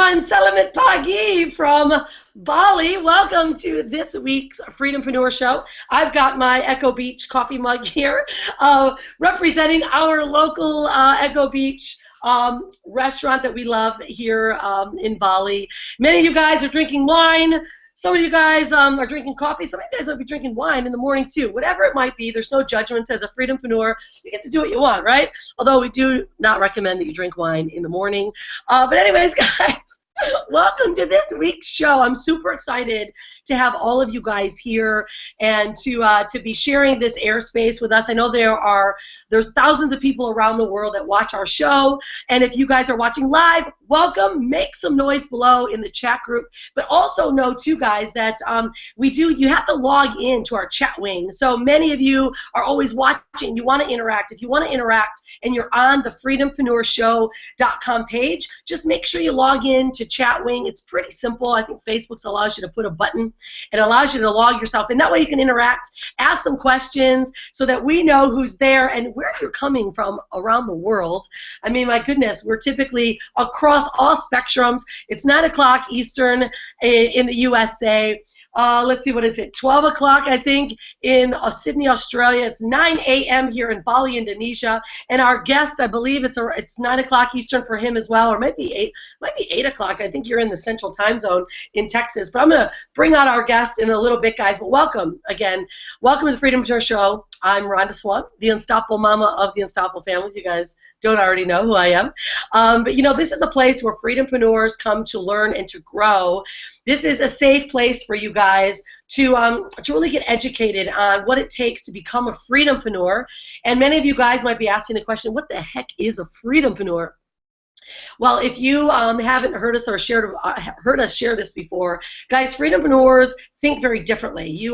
everyone. Selamat pagi from Bali. Welcome to this week's Freedom-Preneur Show. I've got my Echo Beach coffee mug here representing our local Echo Beach restaurant that we love here in Bali. Many of you guys are drinking wine. Some of you guys are drinking coffee. Some of you guys might be drinking wine in the morning too. Whatever it might be, there's no judgments. As a freedompreneur, you get to do what you want, right? Although we do not recommend that you drink wine in the morning. But anyways, guys, welcome to this week's show. I'm super excited to have all of you guys here and to be sharing this airspace with us. I know there's thousands of people around the world that watch our show, and if you guys are watching live, welcome. Make some noise below in the chat group, but also know too, guys, that you have to log in to our chat wing. So many of you are always watching. You want to interact. If you want to interact and you're on the freedompreneurShow.com page, just make sure you log in to chat wing. It's pretty simple. I think Facebook allows you to put a button. It allows you to log yourself in. That way you can interact, ask some questions so that we know who's there and where you're coming from around the world. I mean, my goodness, we're typically across all spectrums. It's 9 o'clock Eastern in the USA. Let's see, what is it? 12 o'clock, I think, in Sydney, Australia. It's 9 a.m. here in Bali, Indonesia. And our guest, I believe it's 9 o'clock Eastern for him as well, or maybe 8 o'clock. I think you're in the Central Time Zone in Texas. But I'm going to bring out our guest in a little bit, guys. But welcome again. Welcome to the Freedom-Preneur Show. I'm Rhonda Swan, the Unstoppable Mama of the Unstoppable family. If you guys don't already know who I am. But you know, this is a place where freedompreneurs come to learn and to grow. This is a safe place for you guys to really get educated on what it takes to become a freedompreneur. And many of you guys might be asking the question, what the heck is a freedompreneur? Well, if you haven't heard us or heard us share this before, guys, freedompreneurs think very differently. You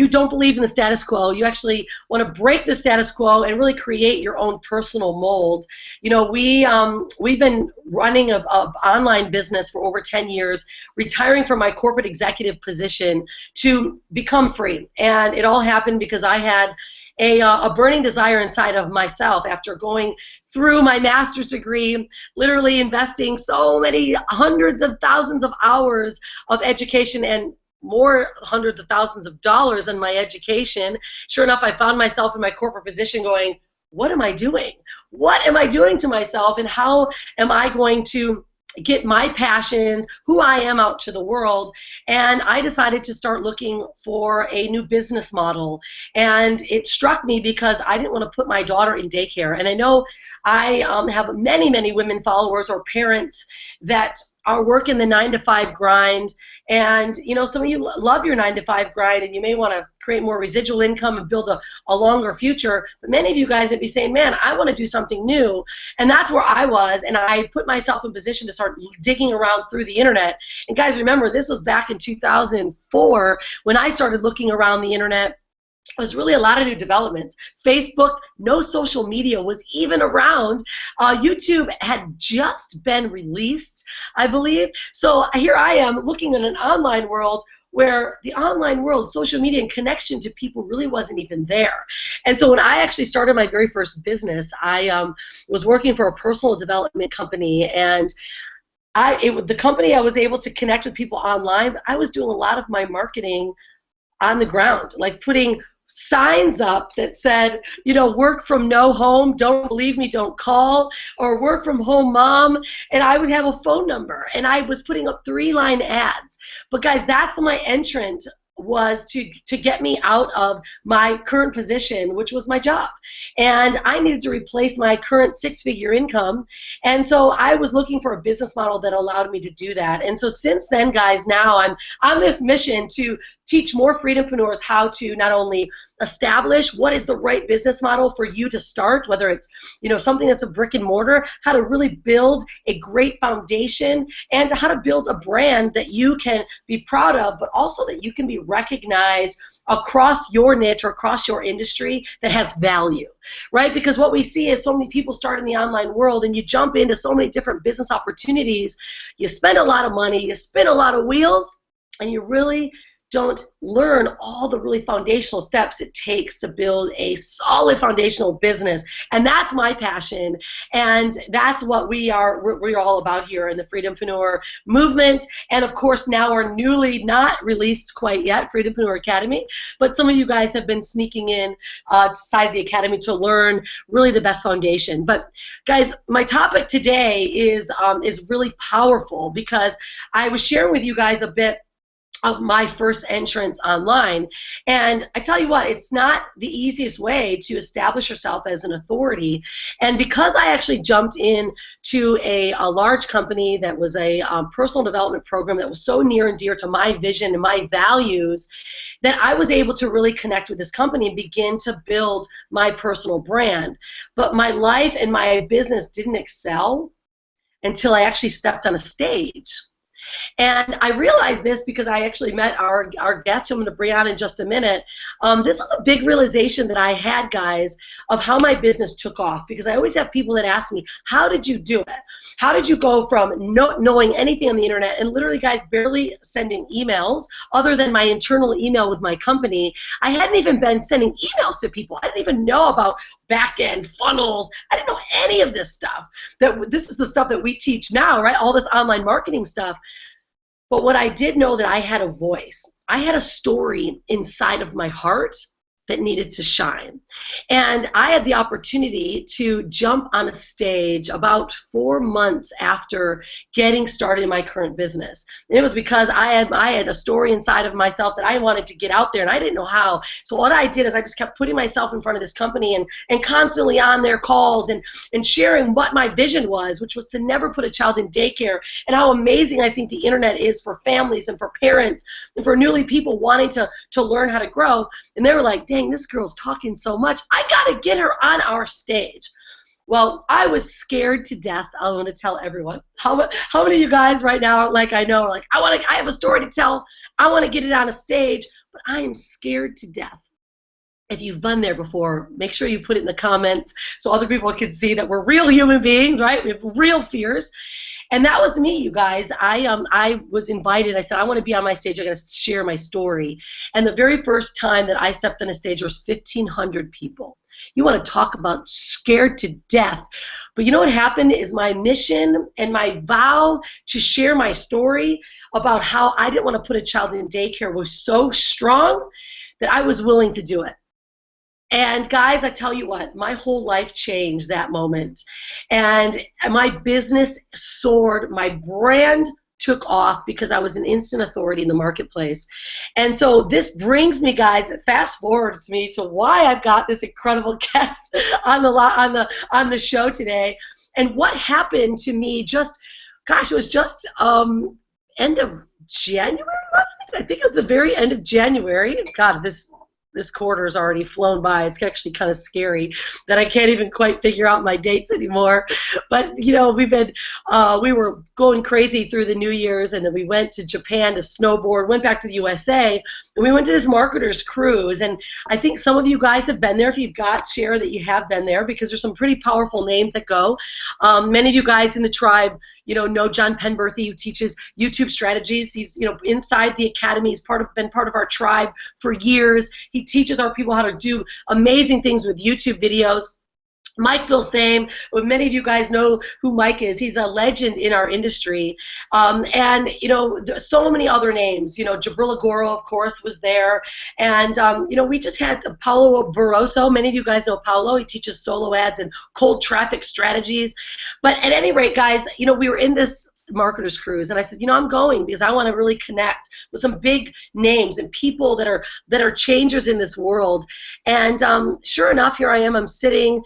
don't believe in the status quo. You actually want to break the status quo and really create your own personal mold. You know, we've been running an online business for over 10 years, retiring from my corporate executive position to become free. And it all happened because I had a burning desire inside of myself after going through my master's degree, literally investing so many hundreds of thousands of hours of education and more hundreds of thousands of dollars in my education. Sure enough, I found myself in my corporate position going, what am I doing? What am I doing to myself, and how am I going to get my passions, who I am, out to the world? And I decided to start looking for a new business model. And it struck me because I didn't want to put my daughter in daycare. And I know I have many, many women followers or parents that are working the 9-to-5 grind. And, you know, some of you love your 9-to-5 grind, and you may want to create more residual income and build a longer future. But many of you guys would be saying, man, I want to do something new. And that's where I was, and I put myself in position to start digging around through the internet. And guys, remember, this was back in 2004 when I started looking around the internet. It was really a lot of new developments. Facebook, no social media was even around. YouTube had just been released, I believe. So here I am looking at an online world where the online world, social media and connection to people really wasn't even there. And so when I actually started my very first business, I was working for a personal development company, and the company, I was able to connect with people online, but I was doing a lot of my marketing on the ground, like putting signs up that said, you know, work from no home, don't believe me, don't call, or work from home mom, and I would have a phone number, and I was putting up 3-line ads. But guys, that's my entrant, was to get me out of my current position, which was my job. And I needed to replace my current 6-figure income. And so I was looking for a business model that allowed me to do that. And so since then, guys, now I'm on this mission to teach more freedompreneurs how to not only establish what is the right business model for you to start, whether it's, you know, something that's a brick and mortar, how to really build a great foundation, and how to build a brand that you can be proud of, but also that you can be recognized across your niche or across your industry that has value, right? Because what we see is so many people start in the online world, and you jump into so many different business opportunities, you spend a lot of money, you spin a lot of wheels, and you really don't learn all the really foundational steps it takes to build a solid foundational business. And that's my passion, and that's what we're all about here in the Freedom-Preneur movement. And of course, now our newly not released quite yet Freedom-Preneur Academy, but some of you guys have been sneaking in inside the Academy to learn really the best foundation. But guys, my topic today is really powerful, because I was sharing with you guys a bit of my first entrance online. And I tell you what, it's not the easiest way to establish yourself as an authority. And because I actually jumped in to a large company that was a personal development program that was so near and dear to my vision and my values, that I was able to really connect with this company and begin to build my personal brand. But my life and my business didn't excel until I actually stepped on a stage. And I realized this because I actually met our guest, who I'm going to bring on in just a minute. This is a big realization that I had, guys, of how my business took off. Because I always have people that ask me, how did you do it? How did you go from not knowing anything on the internet and literally, guys, barely sending emails other than my internal email with my company? I hadn't even been sending emails to people. I didn't even know about back-end funnels. I didn't know any of this stuff. This is the stuff that we teach now, right? All this online marketing stuff. But what I did know, that I had a voice. I had a story inside of my heart that needed to shine. And I had the opportunity to jump on a stage about 4 months after getting started in my current business. And it was because I had a story inside of myself that I wanted to get out there, and I didn't know how. So what I did is I just kept putting myself in front of this company and constantly on their calls and sharing what my vision was, which was to never put a child in daycare, and how amazing I think the internet is for families and for parents and for newly people wanting to learn how to grow. And they were like, dang, this girl's talking so much. I got to get her on our stage. Well, I was scared to death. I want to tell everyone. How many of you guys right now, like I know, are like, I have a story to tell. I want to get it on a stage, but I am scared to death. If you've been there before, make sure you put it in the comments so other people can see that we're real human beings, right? We have real fears. And that was me, you guys. I was invited. I said, I want to be on my stage. I got to share my story. And the very first time that I stepped on a stage, there was 1,500 people. You want to talk about scared to death. But you know what happened is my mission and my vow to share my story about how I didn't want to put a child in daycare was so strong that I was willing to do it. And guys, I tell you what, my whole life changed that moment. And my business soared. My brand took off because I was an instant authority in the marketplace. And so this brings me, guys, fast forwards me to why I've got this incredible guest on the show today. And what happened to me just, gosh, it was just end of January, wasn't it? I think it was the very end of January. God, this quarter has already flown by. It's actually kind of scary that I can't even quite figure out my dates anymore. But you know, we were going crazy through the New Year's, and then we went to Japan to snowboard, went back to the USA, and we went to this marketer's cruise. And I think some of you guys have been there. If you've got, share that you have been there, because there's some pretty powerful names that go. Many of you guys in the tribe, know John Penberthy, who teaches YouTube strategies. He's, inside the academy. He's been part of our tribe for years. He teaches our people how to do amazing things with YouTube videos. Mike feels same. Many of you guys know who Mike is. He's a legend in our industry. And, so many other names. Jabril Agoro, of course, was there. And, we just had Paulo Barroso. Many of you guys know Paulo. He teaches solo ads and cold traffic strategies. But at any rate, guys, we were in this marketer's cruise, and I said, I'm going because I want to really connect with some big names and people that are changers in this world. And sure enough, here I am. I'm sitting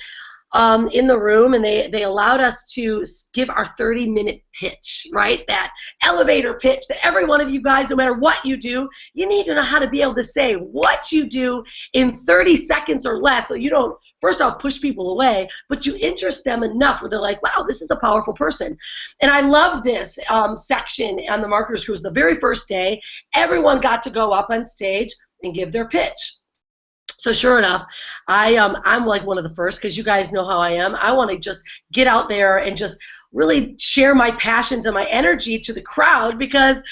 in the room, and they allowed us to give our 30-minute pitch, right? That elevator pitch that every one of you guys, no matter what you do, you need to know how to be able to say what you do in 30 seconds or less, so you don't, first off, push people away, but you interest them enough where they're like, wow, this is a powerful person. And I love this section on the Marketers Cruise. The very first day, everyone got to go up on stage and give their pitch. So sure enough, I'm like one of the first, because you guys know how I am. I want to just get out there and just really share my passions and my energy to the crowd, because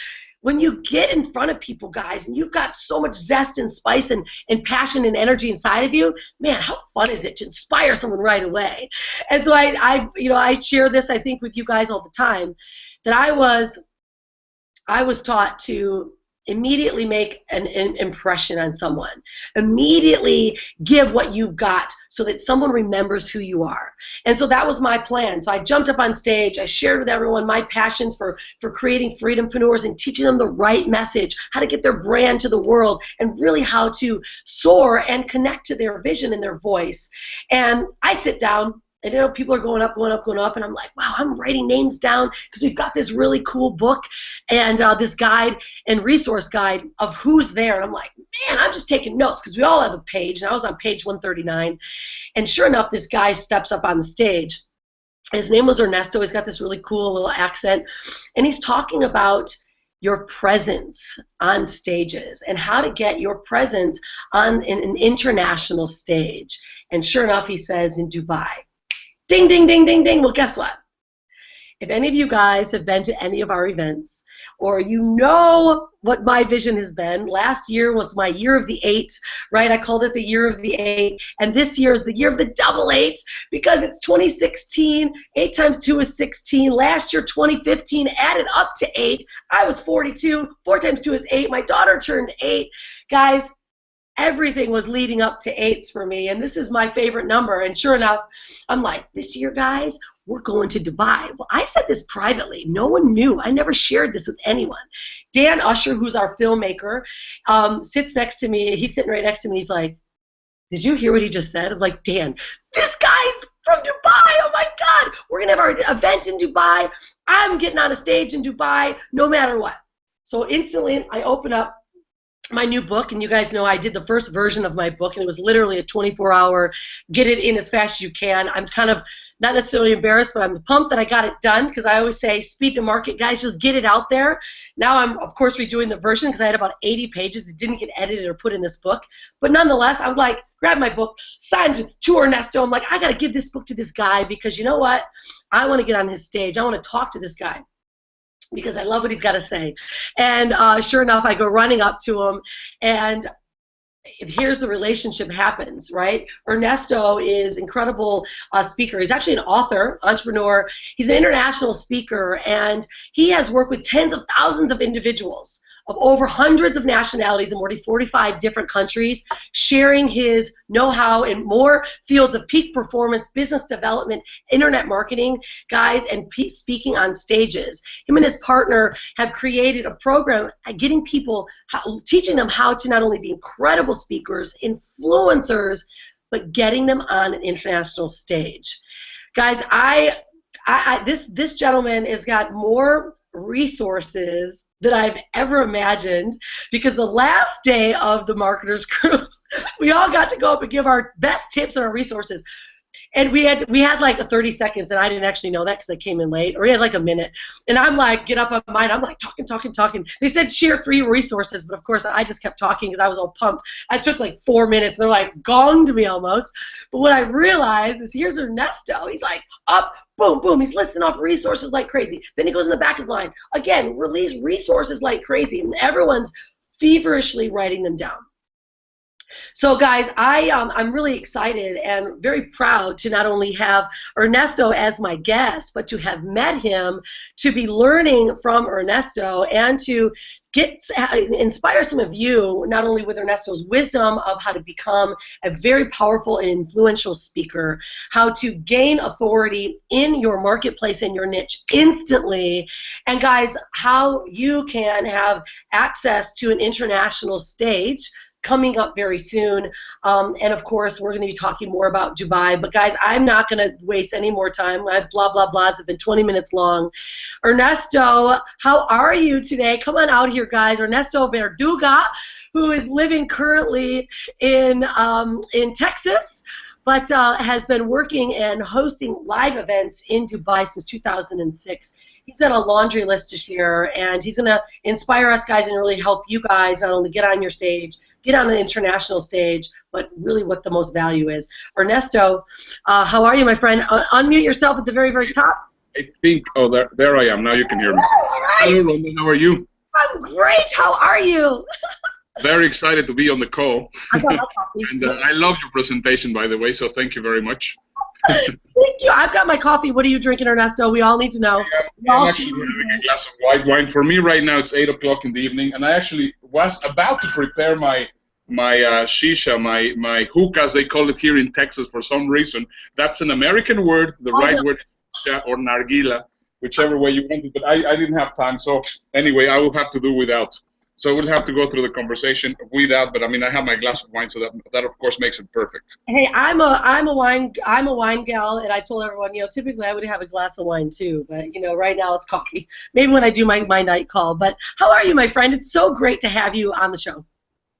when you get in front of people, guys, and you've got so much zest and spice and passion and energy inside of you, man, how fun is it to inspire someone right away? And so I share this, I think, with you guys all the time, that I was taught to immediately make an impression on someone. Immediately give what you've got so that someone remembers who you are. And so that was my plan. So I jumped up on stage. I shared with everyone my passions for creating freedompreneurs and teaching them the right message, how to get their brand to the world, and really how to soar and connect to their vision and their voice. And I sit down, and people are going up, and I'm like, wow, I'm writing names down because we've got this really cool book and this guide and resource guide of who's there. And I'm like, man, I'm just taking notes because we all have a page. And I was on page 139. And sure enough, this guy steps up on the stage. His name was Ernesto. He's got this really cool little accent. And he's talking about your presence on stages and how to get your presence on an international stage. And sure enough, he says in Dubai. Ding, ding, ding, ding, ding. Well, guess what? If any of you guys have been to any of our events, or you know what my vision has been, last year was my year of the 8, right? I called it the year of the 8, and this year is the year of the double 8 because it's 2016, 8 times 2 is 16. Last year, 2015, added up to 8. I was 42, 4 times 2 is 8. My daughter turned 8. Guys, everything was leading up to 8s for me, and this is my favorite number. And sure enough, I'm like, this year, guys, we're going to Dubai. Well, I said this privately. No one knew. I never shared this with anyone. Dan Usher, who's our filmmaker, sits next to me. He's sitting right next to me. He's like, did you hear what he just said? I'm like, Dan, this guy's from Dubai. Oh, my God. We're going to have our event in Dubai. I'm getting on a stage in Dubai no matter what. So instantly, I open up my new book, and you guys know I did the first version of my book, and it was literally a 24-hour get it in as fast as you can. I'm kind of not necessarily embarrassed, but I'm pumped that I got it done because I always say speed to market, guys, just get it out there. Now I'm, of course, redoing the version because I had about 80 pages that didn't get edited or put in this book. But nonetheless, I'm like, grab my book, signed to Ernesto. I'm like, I got to give this book to this guy because you know what? I want to get on his stage. I want to talk to this guy, because I love what he's got to say. And sure enough, I go running up to him, and here's the relationship happens, right? Ernesto is an incredible speaker. He's actually an author, entrepreneur. He's an international speaker, and he has worked with tens of thousands of individuals of over hundreds of nationalities in more than 45 different countries, sharing his know-how in more fields of peak performance, business development, internet marketing, guys, and speaking on stages. Him and his partner have created a program getting people, teaching them how to not only be incredible speakers, influencers, but getting them on an international stage. Guys, this gentleman has got more resources that I've ever imagined, because the last day of the Marketers Cruise, we all got to go up and give our best tips and our resources. And we had like a 30 seconds, and I didn't actually know that because I came in late, or we had like a minute. And I'm like, get up on mine. I'm like talking. They said share 3 resources, but of course I just kept talking because I was all pumped. I took like 4 minutes, and they're like gonged me almost. But what I realized is here's Ernesto. He's like up, boom, boom. He's listing off resources like crazy. Then he goes in the back of the line. Again, release resources like crazy, and everyone's feverishly writing them down. So guys, I'm really excited and very proud to not only have Ernesto as my guest, but to have met him, to be learning from Ernesto, and to inspire some of you, not only with Ernesto's wisdom of how to become a very powerful and influential speaker, how to gain authority in your marketplace and your niche instantly, and guys, how you can have access to an international stage coming up very soon. And of course, we're going to be talking more about Dubai. But guys, I'm not going to waste any more time. My blah, blah, blahs have been 20 minutes long. Ernesto, how are you today? Come on out here, guys. Ernesto Verdugo, who is living currently in Texas, but has been working and hosting live events in Dubai since 2006. He's got a laundry list to share, and he's going to inspire us, guys, and really help you guys not only get on your stage, get on an international stage, but really what the most value is. Ernesto, how are you, my friend? Unmute yourself at the very, very top. I think, oh, there I am. Now you can hear me. Oh, all right. Hello, Rhonda. How are you? I'm I'm great. How are you? Very excited to be on the call. I got my coffee. And I love your presentation, by the way, so thank you very much. Thank you. I've got my coffee. What are you drinking, Ernesto? We all need to know. I'm actually having a glass of white wine. For me right now, it's 8 o'clock in the evening, and I actually was about to prepare my shisha, my hookah, as they call it here in Texas for some reason. That's an American word. The right word is shisha or nargila, whichever way you want it. But I didn't have time, so anyway, I will have to do without. So we'll have to go through the conversation without. But I mean, I have my glass of wine, so that of course makes it perfect. Hey, I'm a wine gal, and I told everyone, typically I would have a glass of wine too, but right now it's coffee. Maybe when I do my night call. But how are you, my friend? It's so great to have you on the show.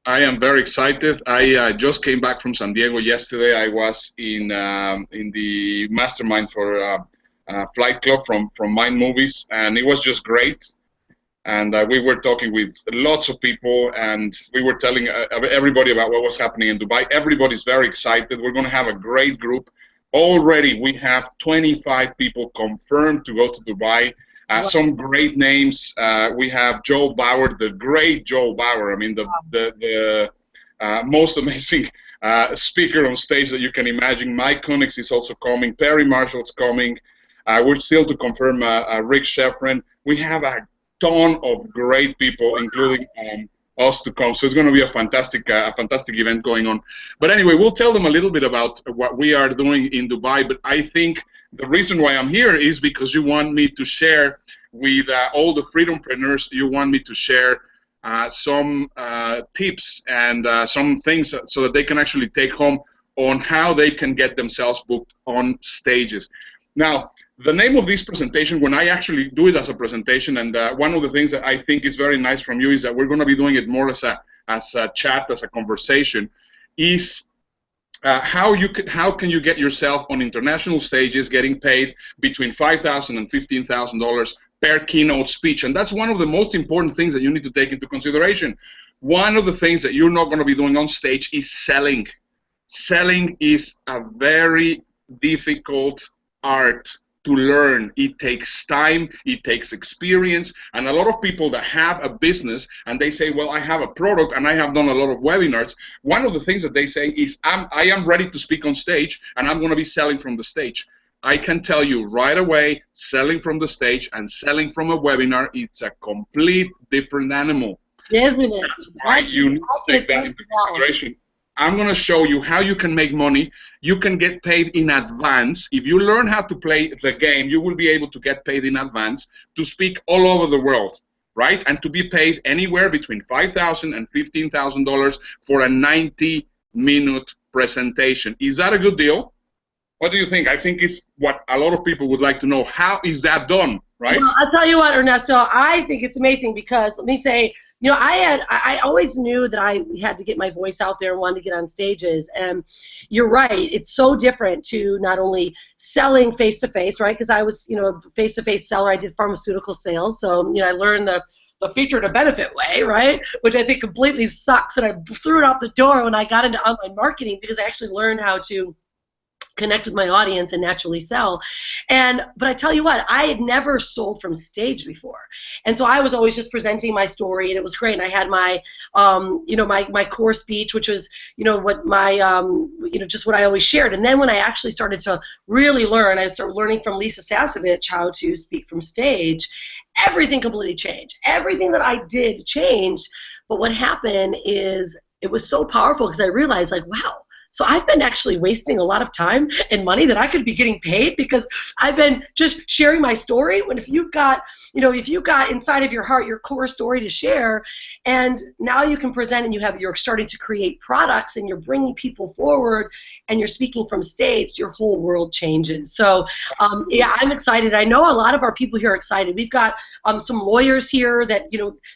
I am very excited. I just came back from San Diego yesterday. I was in the mastermind for Flight Club from Mind Movies, and it was just great. And we were talking with lots of people, and we were telling everybody about what was happening in Dubai. Everybody's very excited. We're going to have a great group. Already we have 25 people confirmed to go to Dubai. Some great names. We have Joel Bauer, the great Joel Bauer. I mean, the most amazing speaker on stage that you can imagine. Mike Koenigs is also coming. Perry Marshall's coming. We're still to confirm Rick Sheffrin. We have a ton of great people, including us, to come. So it's going to be a fantastic event going on. But anyway, we'll tell them a little bit about what we are doing in Dubai. But I think the reason why I'm here is because you want me to share with all the Freedom-Preneurs, you want me to share some tips and some things so that they can actually take home on how they can get themselves booked on stages. Now, the name of this presentation, when I actually do it as a presentation, and one of the things that I think is very nice from you is that we're going to be doing it more as a chat, as a conversation, is how can you get yourself on international stages getting paid between $5,000 and $15,000 per keynote speech. And that's one of the most important things that you need to take into consideration. One of the things that you're not going to be doing on stage is selling. Selling is a very difficult art to learn. It takes time, it takes experience, and a lot of people that have a business and they say, well, I have a product and I have done a lot of webinars, one of the things that they say is, I am ready to speak on stage and I'm going to be selling from the stage. I can tell you right away, selling from the stage and selling from a webinar, it's a complete different animal. Isn't it? Why you need to take that into consideration. I'm going to show you how you can make money. You can get paid in advance. If you learn how to play the game, you will be able to get paid in advance to speak all over the world, right? And to be paid anywhere between $5,000 and $15,000 for a 90-minute presentation. Is that a good deal? What do you think? I think it's what a lot of people would like to know. How is that done, right? Well, I'll tell you what, Ernesto, I think it's amazing because, let me say, I always knew that I had to get my voice out there and wanted to get on stages. And you're right, it's so different to not only selling face-to-face, right? Because I was, a face-to-face seller. I did pharmaceutical sales, so I learned the feature to benefit way, right? Which I think completely sucks, and I threw it out the door when I got into online marketing because I actually learned how to connect with my audience and naturally sell. But I tell you what, I had never sold from stage before. And so I was always just presenting my story, and it was great. And I had my, my core speech, which was, what my, just what I always shared. And then when I actually started to really learn, I started learning from Lisa Sasevich how to speak from stage. Everything completely changed. Everything that I did changed. But what happened is it was so powerful because I realized, like, wow, so I've been actually wasting a lot of time and money that I could be getting paid because I've been just sharing my story. When if you've got inside of your heart your core story to share, and now you can present and you're starting to create products and you're bringing people forward and you're speaking from stage, your whole world changes. So yeah, I'm excited. I know a lot of our people here are excited. We've got some lawyers here that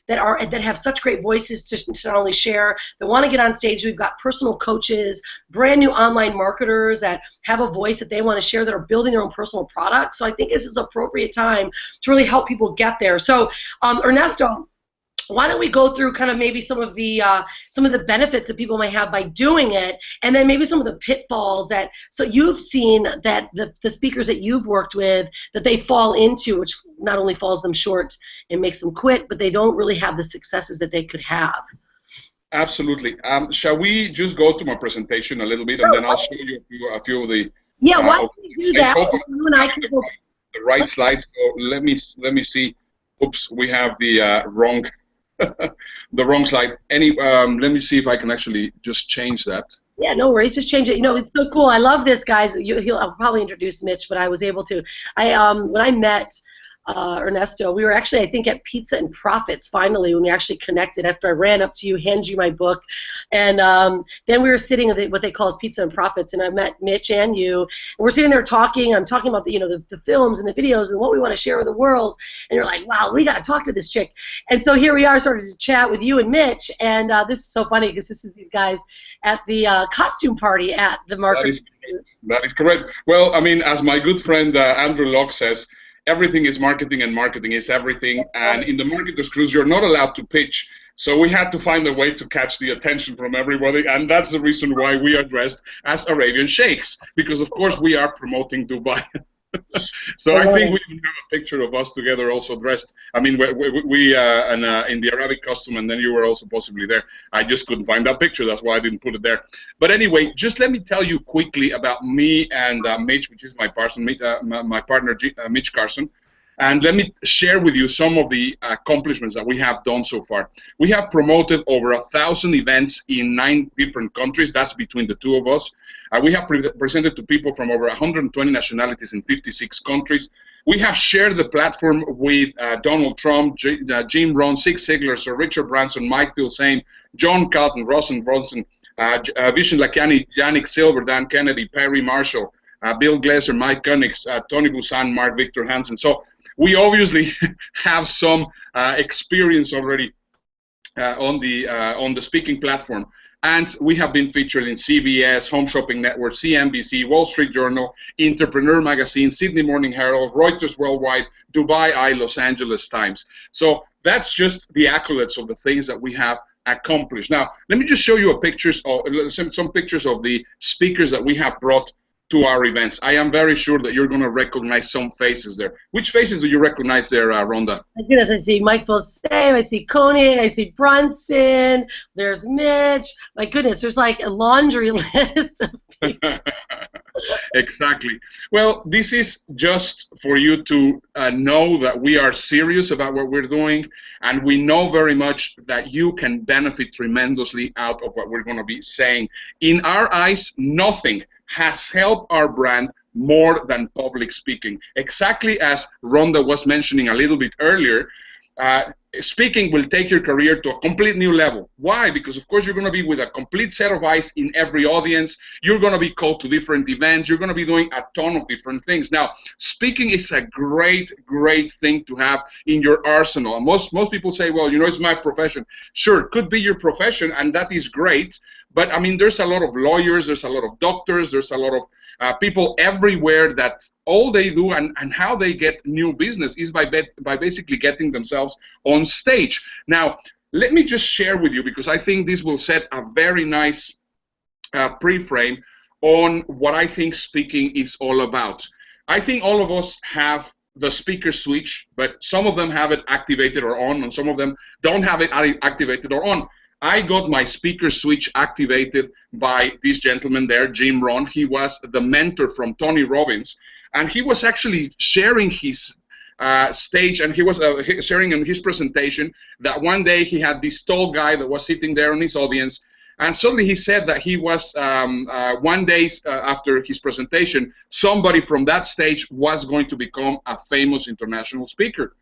that have such great voices to not only share, that want to get on stage. We've got personal coaches, brand new online marketers that have a voice that they want to share, that are building their own personal products. So I think this is an appropriate time to really help people get there. So Ernesto, why don't we go through kind of maybe some of the benefits that people might have by doing it, and then maybe some of the pitfalls that, so you've seen that the speakers that you've worked with, that they fall into, which not only falls them short and makes them quit, but they don't really have the successes that they could have. Absolutely. Shall we just go to my presentation a little bit, and then I'll show you a few of the. Yeah, why don't we do that? You and I can go. The right slides. So let me see. Oops, we have the wrong the wrong slide. Let me see if I can actually just change that. Yeah, no worries. Just change it. You know, it's so cool. I love this, guys. I'll probably introduce Mitch, but I was able to. When I met Ernesto, we were actually, I think, at Pizza and Profits finally when we actually connected after I ran up to you, handed you my book, and then we were sitting at what they call as Pizza and Profits, and I met Mitch and you, and we're sitting there talking. I'm talking about the films and the videos and what we want to share with the world, and you're like, wow, we got to talk to this chick, and so here we are, started to chat with you and Mitch, and this is so funny because this is these guys at the costume party at the market. That is correct. Well, I mean, as my good friend Andrew Locke says, everything is marketing and marketing is everything. And in the marketer's cruise, you're not allowed to pitch. So we had to find a way to catch the attention from everybody. And that's the reason why we are dressed as Arabian sheikhs, because, of course, we are promoting Dubai. So I think we even have a picture of us together also dressed. I mean, we in the Arabic costume, and then you were also possibly there. I just couldn't find that picture. That's why I didn't put it there. But anyway, just let me tell you quickly about me and Mitch, which is my partner, Mitch Carson. And let me share with you some of the accomplishments that we have done so far. We have promoted over 1,000 events in 9 different countries. That's between the two of us. We have presented to people from over 120 nationalities in 56 countries. We have shared the platform with Donald Trump, Jim Rohn, Zig Ziglar, Sir Richard Branson, Mike Filsaime, John Calton, Russell Brunson, Vishen Lakhiani, Yannick Silver, Dan Kennedy, Perry Marshall, Bill Glaser, Mike Koenigs, Tony Busan, Mark Victor Hansen. So we obviously have some experience already on the speaking platform, and we have been featured in CBS, Home Shopping Network, CNBC, Wall Street Journal, Entrepreneur Magazine, Sydney Morning Herald, Reuters Worldwide, Dubai Eye, Los Angeles Times. So that's just the accolades of the things that we have accomplished. Now, let me just show you some pictures of the speakers that we have brought to our events. I am very sure that you're going to recognize some faces there. Which faces do you recognize there, Rhonda? My goodness, I see Mike Filsaime, I see Koenig, I see Brunson, there's Mitch. My goodness, there's like a laundry list of people. Exactly. Well, this is just for you to know that we are serious about what we're doing, and we know very much that you can benefit tremendously out of what we're going to be saying. In our eyes, nothing has helped our brand more than public speaking. Exactly as Rhonda was mentioning a little bit earlier, speaking will take your career to a complete new level. Why? Because, of course, you're going to be with a complete set of eyes in every audience. You're going to be called to different events. You're going to be doing a ton of different things. Now, speaking is a great, great thing to have in your arsenal. And most people say, well, you know, it's my profession. Sure, it could be your profession, and that is great. But, I mean, there's a lot of lawyers, there's a lot of doctors, there's a lot of people everywhere that all they do and how they get new business is by basically getting themselves on stage. Now, let me just share with you, because I think this will set a very nice pre-frame on what I think speaking is all about. I think all of us have the speaker switch, but some of them have it activated or on, and some of them don't have it activated or on. I got my speaker switch activated by this gentleman there, Jim Rohn. He was the mentor from Tony Robbins, and he was actually sharing his stage, and he was sharing in his presentation that one day he had this tall guy that was sitting there in his audience, and suddenly he said that he was, one day after his presentation, somebody from that stage was going to become a famous international speaker.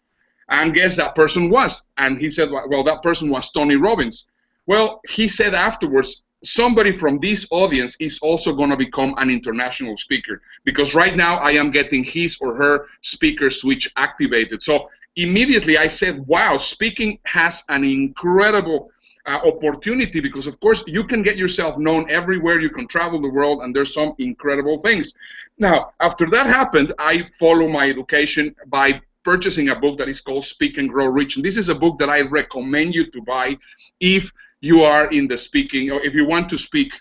And guess that person was? And he said, well, that person was Tony Robbins. Well, he said afterwards, somebody from this audience is also going to become an international speaker, because right now I am getting his or her speaker switch activated. So immediately I said, wow, speaking has an incredible opportunity, because of course you can get yourself known everywhere, you can travel the world, and there's some incredible things. Now, after that happened, I follow my education by purchasing a book that is called Speak and Grow Rich. And this is a book that I recommend you to buy if you are in the speaking, or if you want to speak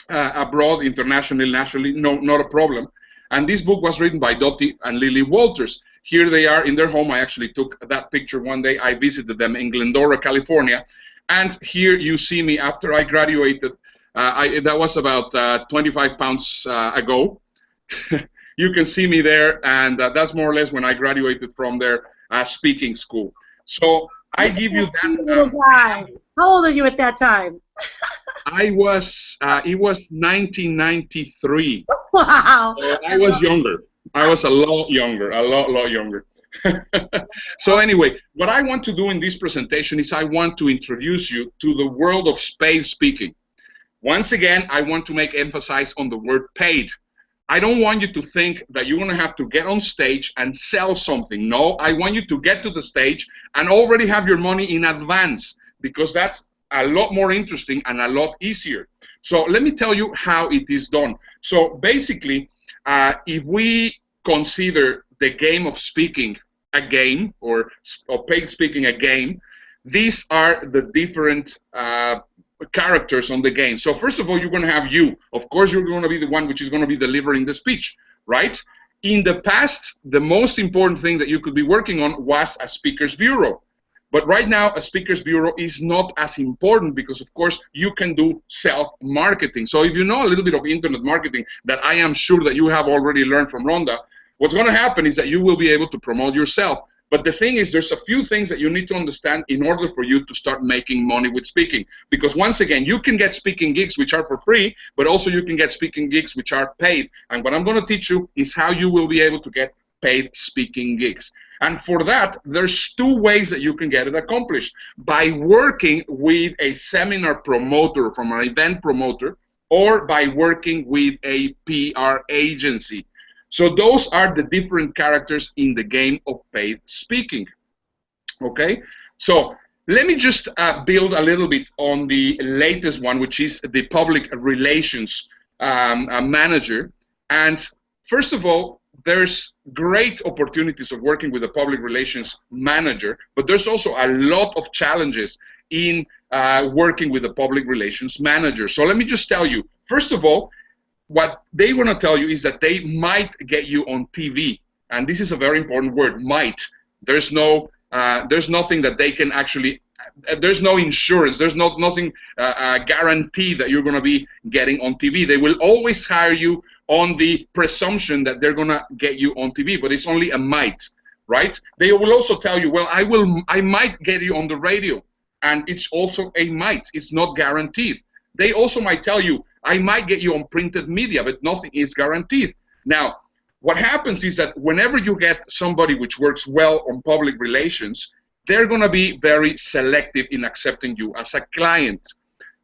abroad, internationally, nationally, no, not a problem. And this book was written by Dottie and Lily Walters. Here they are in their home. I actually took that picture one day. I visited them in Glendora, California. And here you see me after I graduated. That was about 25 pounds ago. You can see me there, and that's more or less when I graduated from their speaking school. So I give you that. Little guy. How old are you at that time? It was 1993. Wow. I was younger. I was a lot younger. So anyway, what I want to do in this presentation is I want to introduce you to the world of paid speaking. Once again, I want to make emphasis on the word paid. I don't want you to think that you're going to have to get on stage and sell something. No, I want you to get to the stage and already have your money in advance, because that's a lot more interesting and a lot easier. So let me tell you how it is done. So basically, if we consider the game of speaking a game, or paid speaking a game, these are the different characters on the game. So first of all, you're going to have you. Of course, you're going to be the one which is going to be delivering the speech, right? In the past, the most important thing that you could be working on was a speaker's bureau. But right now, a speaker's bureau is not as important because, of course, you can do self-marketing. So if you know a little bit of internet marketing that I am sure that you have already learned from Rhonda, what's going to happen is that you will be able to promote yourself. But the thing is, there's a few things that you need to understand in order for you to start making money with speaking. Because once again, you can get speaking gigs which are for free, but also you can get speaking gigs which are paid. And what I'm going to teach you is how you will be able to get paid speaking gigs. And for that, there's two ways that you can get it accomplished. By working with a seminar promoter from an event promoter, or by working with a PR agency. So those are the different characters in the game of paid speaking. Okay, so let me just build a little bit on the latest one, which is the public relations manager. And first of all, there's great opportunities of working with a public relations manager, but there's also a lot of challenges in working with a public relations manager. So let me just tell you, first of all, what they want to tell you is that they might get you on TV, and this is a very important word, might. There's nothing that they can actually, there's no insurance, there's nothing guarantee that you're going to be getting on TV. They will always hire you on the presumption that they're going to get you on TV, but it's only a might, right? They will also tell you, well, I might get you on the radio, and it's also a might. It's not guaranteed. They also might tell you, I might get you on printed media, but nothing is guaranteed. Now, what happens is that whenever you get somebody which works well on public relations, they're going to be very selective in accepting you as a client.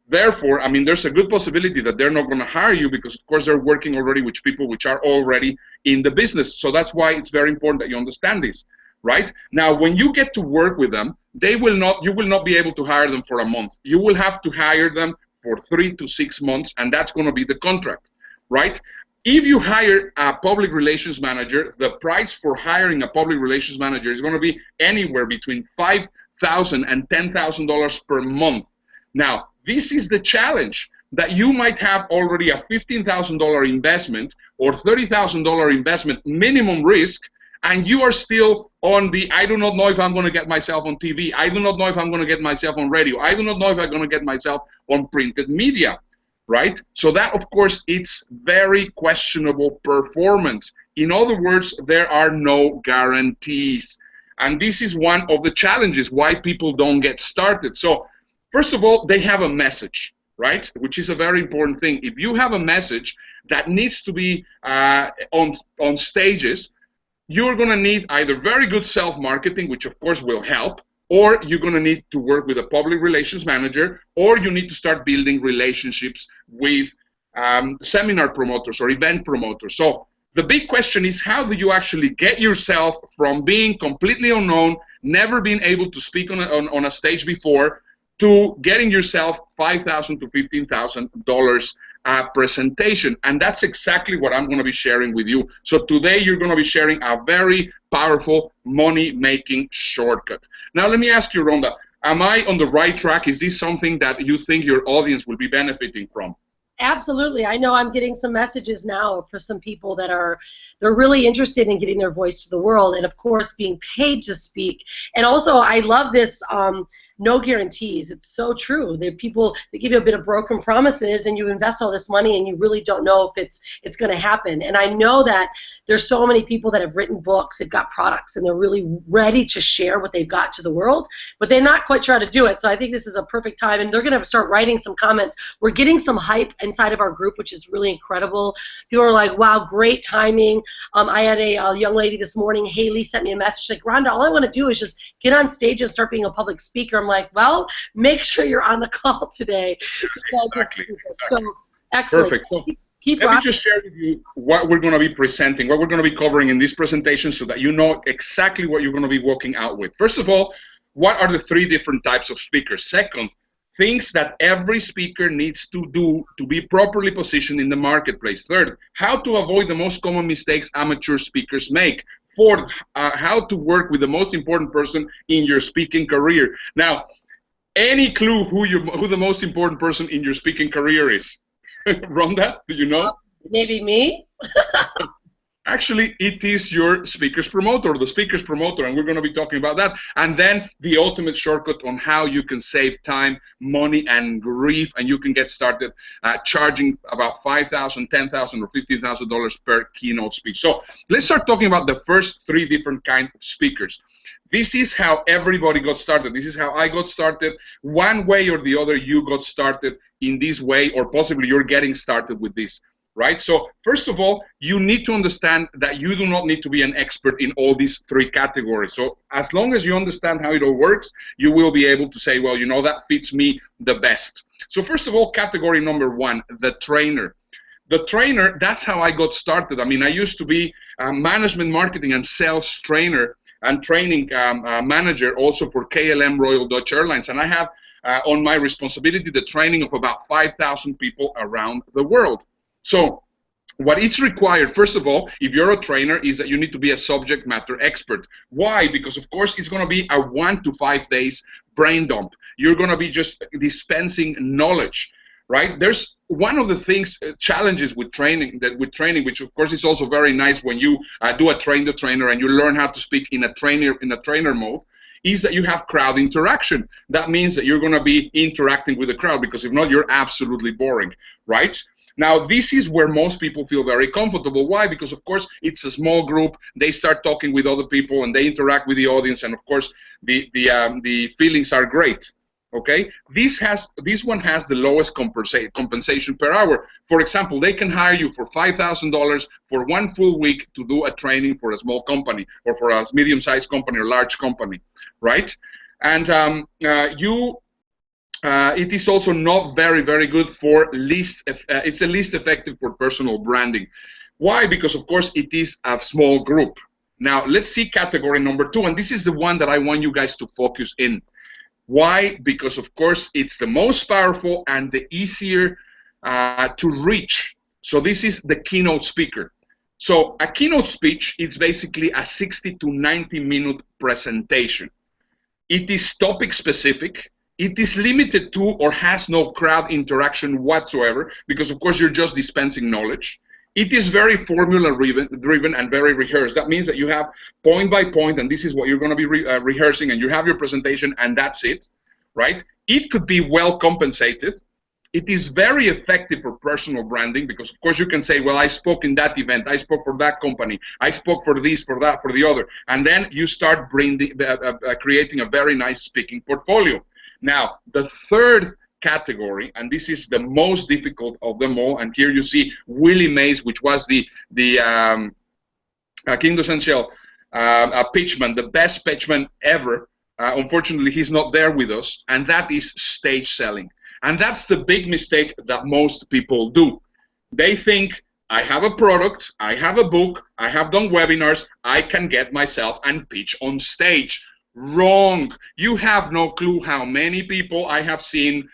Therefore, I mean, there's a good possibility that they're not going to hire you because, of course, they're working already with people which are already in the business. So that's why it's very important that you understand this, right? Now, when you get to work with them, you will not be able to hire them for a month. You will have to hire them for 3 to 6 months, and that's going to be the contract, right? If you hire a public relations manager, the price for hiring a public relations manager is going to be anywhere between $5,000 and $10,000 per month. Now, this is the challenge, that you might have already a $15,000 investment or $30,000 investment minimum risk, and you are still on the, I do not know if I'm going to get myself on TV. I do not know if I'm going to get myself on radio. I do not know if I'm going to get myself on printed media, right? So that, of course, it's very questionable performance. In other words, there are no guarantees. And this is one of the challenges why people don't get started. So first of all, they have a message, right? Which is a very important thing. If you have a message that needs to be on stages, you're going to need either very good self-marketing, which of course will help, or you're going to need to work with a public relations manager, or you need to start building relationships with seminar promoters or event promoters. So the big question is, how do you actually get yourself from being completely unknown, never been able to speak on a stage before, to getting yourself $5,000 to $15,000 presentation. And that's exactly what I'm going to be sharing with you. So today you're going to be sharing a very powerful money-making shortcut. Now let me ask you, Rhonda, am I on the right track? Is this something that you think your audience will be benefiting from? Absolutely. I know I'm getting some messages now for some people that they're really interested in getting their voice to the world, and of course being paid to speak. And also I love this no guarantees. It's so true. They give you a bit of broken promises, and you invest all this money and you really don't know if it's going to happen. And I know that there's so many people that have written books, they've got products, and they're really ready to share what they've got to the world, but they're not quite sure how to do it. So I think this is a perfect time, and they're going to start writing some comments. We're getting some hype inside of our group, which is really incredible. People are like, wow, great timing. I had a young lady this morning, Haley, sent me a message like, Rhonda, all I want to do is just get on stage and start being a public speaker. I'm like, well, make sure you're on the call today. Exactly. So, excellent. Perfect. So, keep let me just share with you what we're going to be presenting, what we're going to be covering in this presentation so that you know exactly what you're going to be walking out with. First of all, what are the 3 different types of speakers? Second, things that every speaker needs to do to be properly positioned in the marketplace. Third, how to avoid the most common mistakes amateur speakers make. Fourth, how to work with the most important person in your speaking career. Now, any clue who the most important person in your speaking career is? Rhonda, do you know? Maybe me? Actually, it is your speaker's promoter, the speaker's promoter, and we're going to be talking about that. And then the ultimate shortcut on how you can save time, money, and grief, and you can get started charging about $5,000, $10,000, or $15,000 per keynote speech. So let's start talking about the first 3 different kinds of speakers. This is how everybody got started. This is how I got started. One way or the other, you got started in this way, or possibly you're getting started with this. Right? So first of all, you need to understand that you do not need to be an expert in all these 3 categories. So as long as you understand how it all works, you will be able to say, well, you know, that fits me the best. So first of all, category number 1, the trainer. The trainer, that's how I got started. I mean, I used to be a management, marketing, and sales trainer and training manager also for KLM Royal Dutch Airlines. And I have on my responsibility the training of about 5,000 people around the world. So what is required, first of all, if you're a trainer, is that you need to be a subject matter expert. Why? Because, of course, it's going to be a 1 to 5 days brain dump. You're going to be just dispensing knowledge, right? There's one of the things, challenges with training, which, of course, is also very nice when you do a train the trainer and you learn how to speak in a trainer mode, is that you have crowd interaction. That means that you're going to be interacting with the crowd, because if not, you're absolutely boring, right? Now, this is where most people feel very comfortable. Why? Because, of course, it's a small group. They start talking with other people, and they interact with the audience, and, of course, the feelings are great. Okay? This one has the lowest compensation per hour. For example, they can hire you for $5,000 for 1 full week to do a training for a small company, or for a medium-sized company or large company, right? And it is also not very, very good for it's the least effective for personal branding. Why? Because, of course, it is a small group. Now, let's see category number 2, and this is the one that I want you guys to focus in. Why? Because, of course, it's the most powerful and the easier to reach. So this is the keynote speaker. So a keynote speech is basically a 60 to 90-minute presentation. It is topic specific. It is limited to or has no crowd interaction whatsoever, because, of course, you're just dispensing knowledge. It is very formula-driven and very rehearsed. That means that you have point by point, and this is what you're going to be rehearsing, and you have your presentation, and that's it, right? It could be well compensated. It is very effective for personal branding, because, of course, you can say, well, I spoke in that event, I spoke for that company, I spoke for this, for that, for the other, and then you start creating a very nice speaking portfolio. Now, the third category, and this is the most difficult of them all, and here you see Willie Mays, which was the quintessential pitchman, the best pitchman ever. Unfortunately, he's not there with us, and that is stage selling. And that's the big mistake that most people do. They think, I have a product, I have a book, I have done webinars, I can get myself and pitch on stage. Wrong. You have no clue how many people I have seen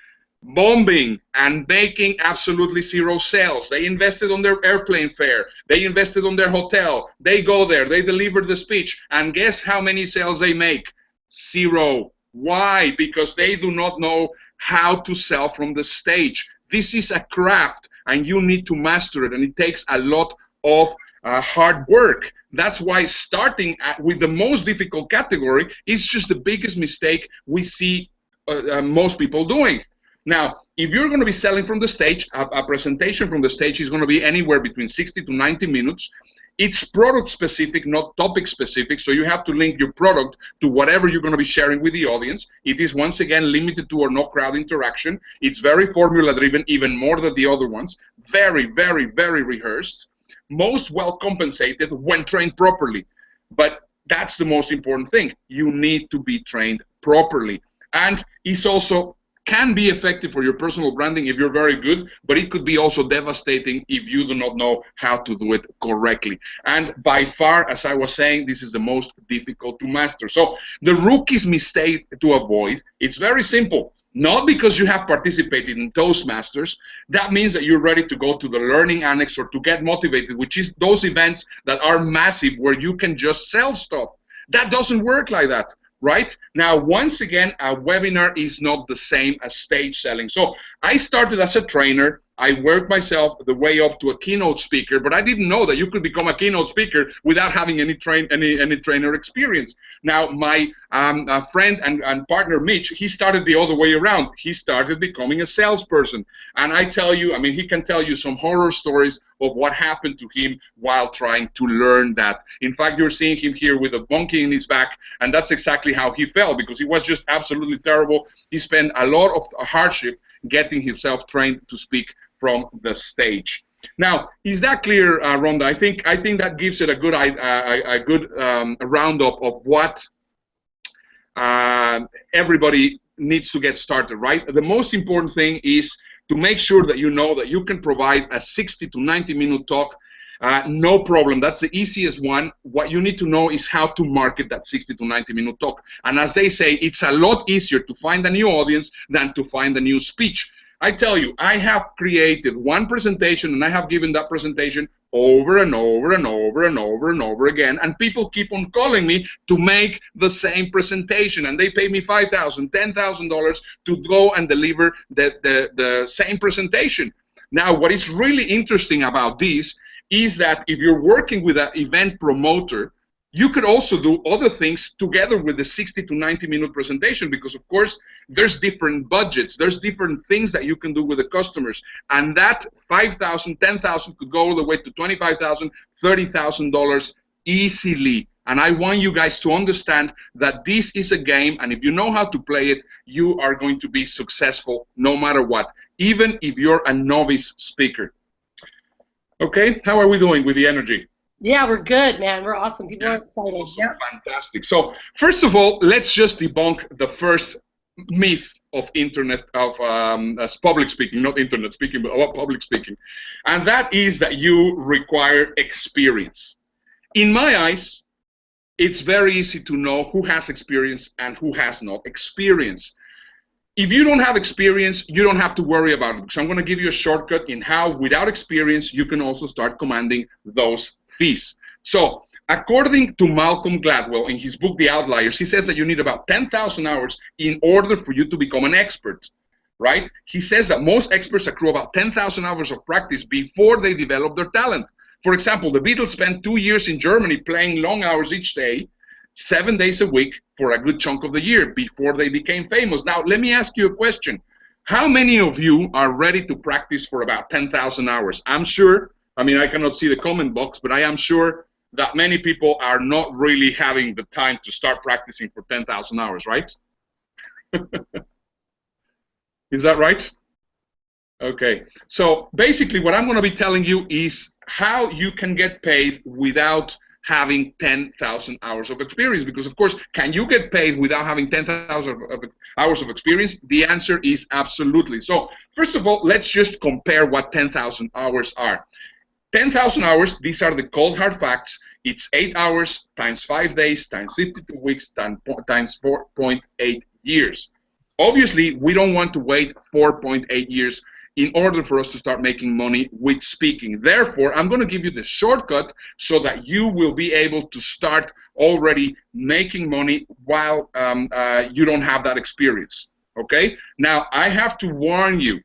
bombing and making absolutely zero sales. They invested on their airplane fare. They invested on their hotel. They go there. They deliver the speech. And guess how many sales they make? Zero. Why? Because they do not know how to sell from the stage. This is a craft, and you need to master it, and it takes a lot of hard work. That's why starting with the most difficult category is just the biggest mistake we see most people doing. Now, if you're going to be selling from the stage, a presentation from the stage is going to be anywhere between 60 to 90 minutes. It's product specific, not topic specific, so you have to link your product to whatever you're going to be sharing with the audience. It is, once again, limited to or no crowd interaction. It's very formula driven, even more than the other ones. Very, very, very rehearsed. Most well compensated when trained properly. But that's the most important thing. You need to be trained properly. And it's also can be effective for your personal branding if you're very good, but it could be also devastating if you do not know how to do it correctly. And by far, as I was saying, this is the most difficult to master. So the rookie's mistake to avoid, it's very simple. Not because you have participated in Toastmasters, that means that you're ready to go to the learning annex or to get motivated, which is those events that are massive where you can just sell stuff. That doesn't work like that. Right? Now, once again, a webinar is not the same as stage selling. So I started as a trainer. I worked myself the way up to a keynote speaker, but I didn't know that you could become a keynote speaker without having any trainer experience. Now, my friend and partner, Mitch, he started the other way around. He started becoming a salesperson. And I tell you, I mean, he can tell you some horror stories of what happened to him while trying to learn that. In fact, you're seeing him here with a monkey in his back, and that's exactly how he fell, because he was just absolutely terrible. He spent a lot of hardship getting himself trained to speak from the stage. Now, is that clear, Rhonda? I think that gives it a good roundup of what everybody needs to get started, right? The most important thing is to make sure that you know that you can provide a 60 to 90-minute talk. No problem. That's the easiest one. What you need to know is how to market that 60 to 90-minute talk. And as they say, it's a lot easier to find a new audience than to find a new speech. I tell you, I have created one presentation, and I have given that presentation over and over and over and over and over again, and people keep on calling me to make the same presentation, and they pay me $5,000, $10,000 to go and deliver the same presentation. Now, what is really interesting about this is that if you're working with an event promoter, you could also do other things together with the 60 to 90-minute presentation, because, of course, there's different budgets. There's different things that you can do with the customers. And that $5,000, $10,000 could go all the way to $25,000, $30,000 easily. And I want you guys to understand that this is a game, and if you know how to play it, you are going to be successful no matter what, even if you're a novice speaker. Okay, how are we doing with the energy? Yeah, we're good, man. We're awesome. People are excited. Awesome. Yeah. Fantastic. So, first of all, let's just debunk the first myth of public speaking, not internet speaking, but about public speaking. And that is that you require experience. In my eyes, it's very easy to know who has experience and who has not experience. If you don't have experience, you don't have to worry about it. So I'm going to give you a shortcut in how, without experience, you can also start commanding those fees. So, according to Malcolm Gladwell in his book, The Outliers, he says that you need about 10,000 hours in order for you to become an expert, right? He says that most experts accrue about 10,000 hours of practice before they develop their talent. For example, the Beatles spent 2 years in Germany playing long hours each day, 7 days a week for a good chunk of the year before they became famous. Now, let me ask you a question. How many of you are ready to practice for about 10,000 hours? I'm sure, I mean, I cannot see the comment box, but I am sure that many people are not really having the time to start practicing for 10,000 hours, right? Is that right? Okay. So basically what I'm going to be telling you is how you can get paid without having 10,000 hours of experience. Because, of course, can you get paid without having 10,000 hours of experience? The answer is absolutely. So, first of all, let's just compare what 10,000 hours are. 10,000 hours, these are the cold hard facts. It's 8 hours times 5 days times 52 weeks times 4.8 years. Obviously, we don't want to wait 4.8 years in order for us to start making money with speaking. Therefore, I'm going to give you the shortcut so that you will be able to start already making money while you don't have that experience. Okay? Now, I have to warn you,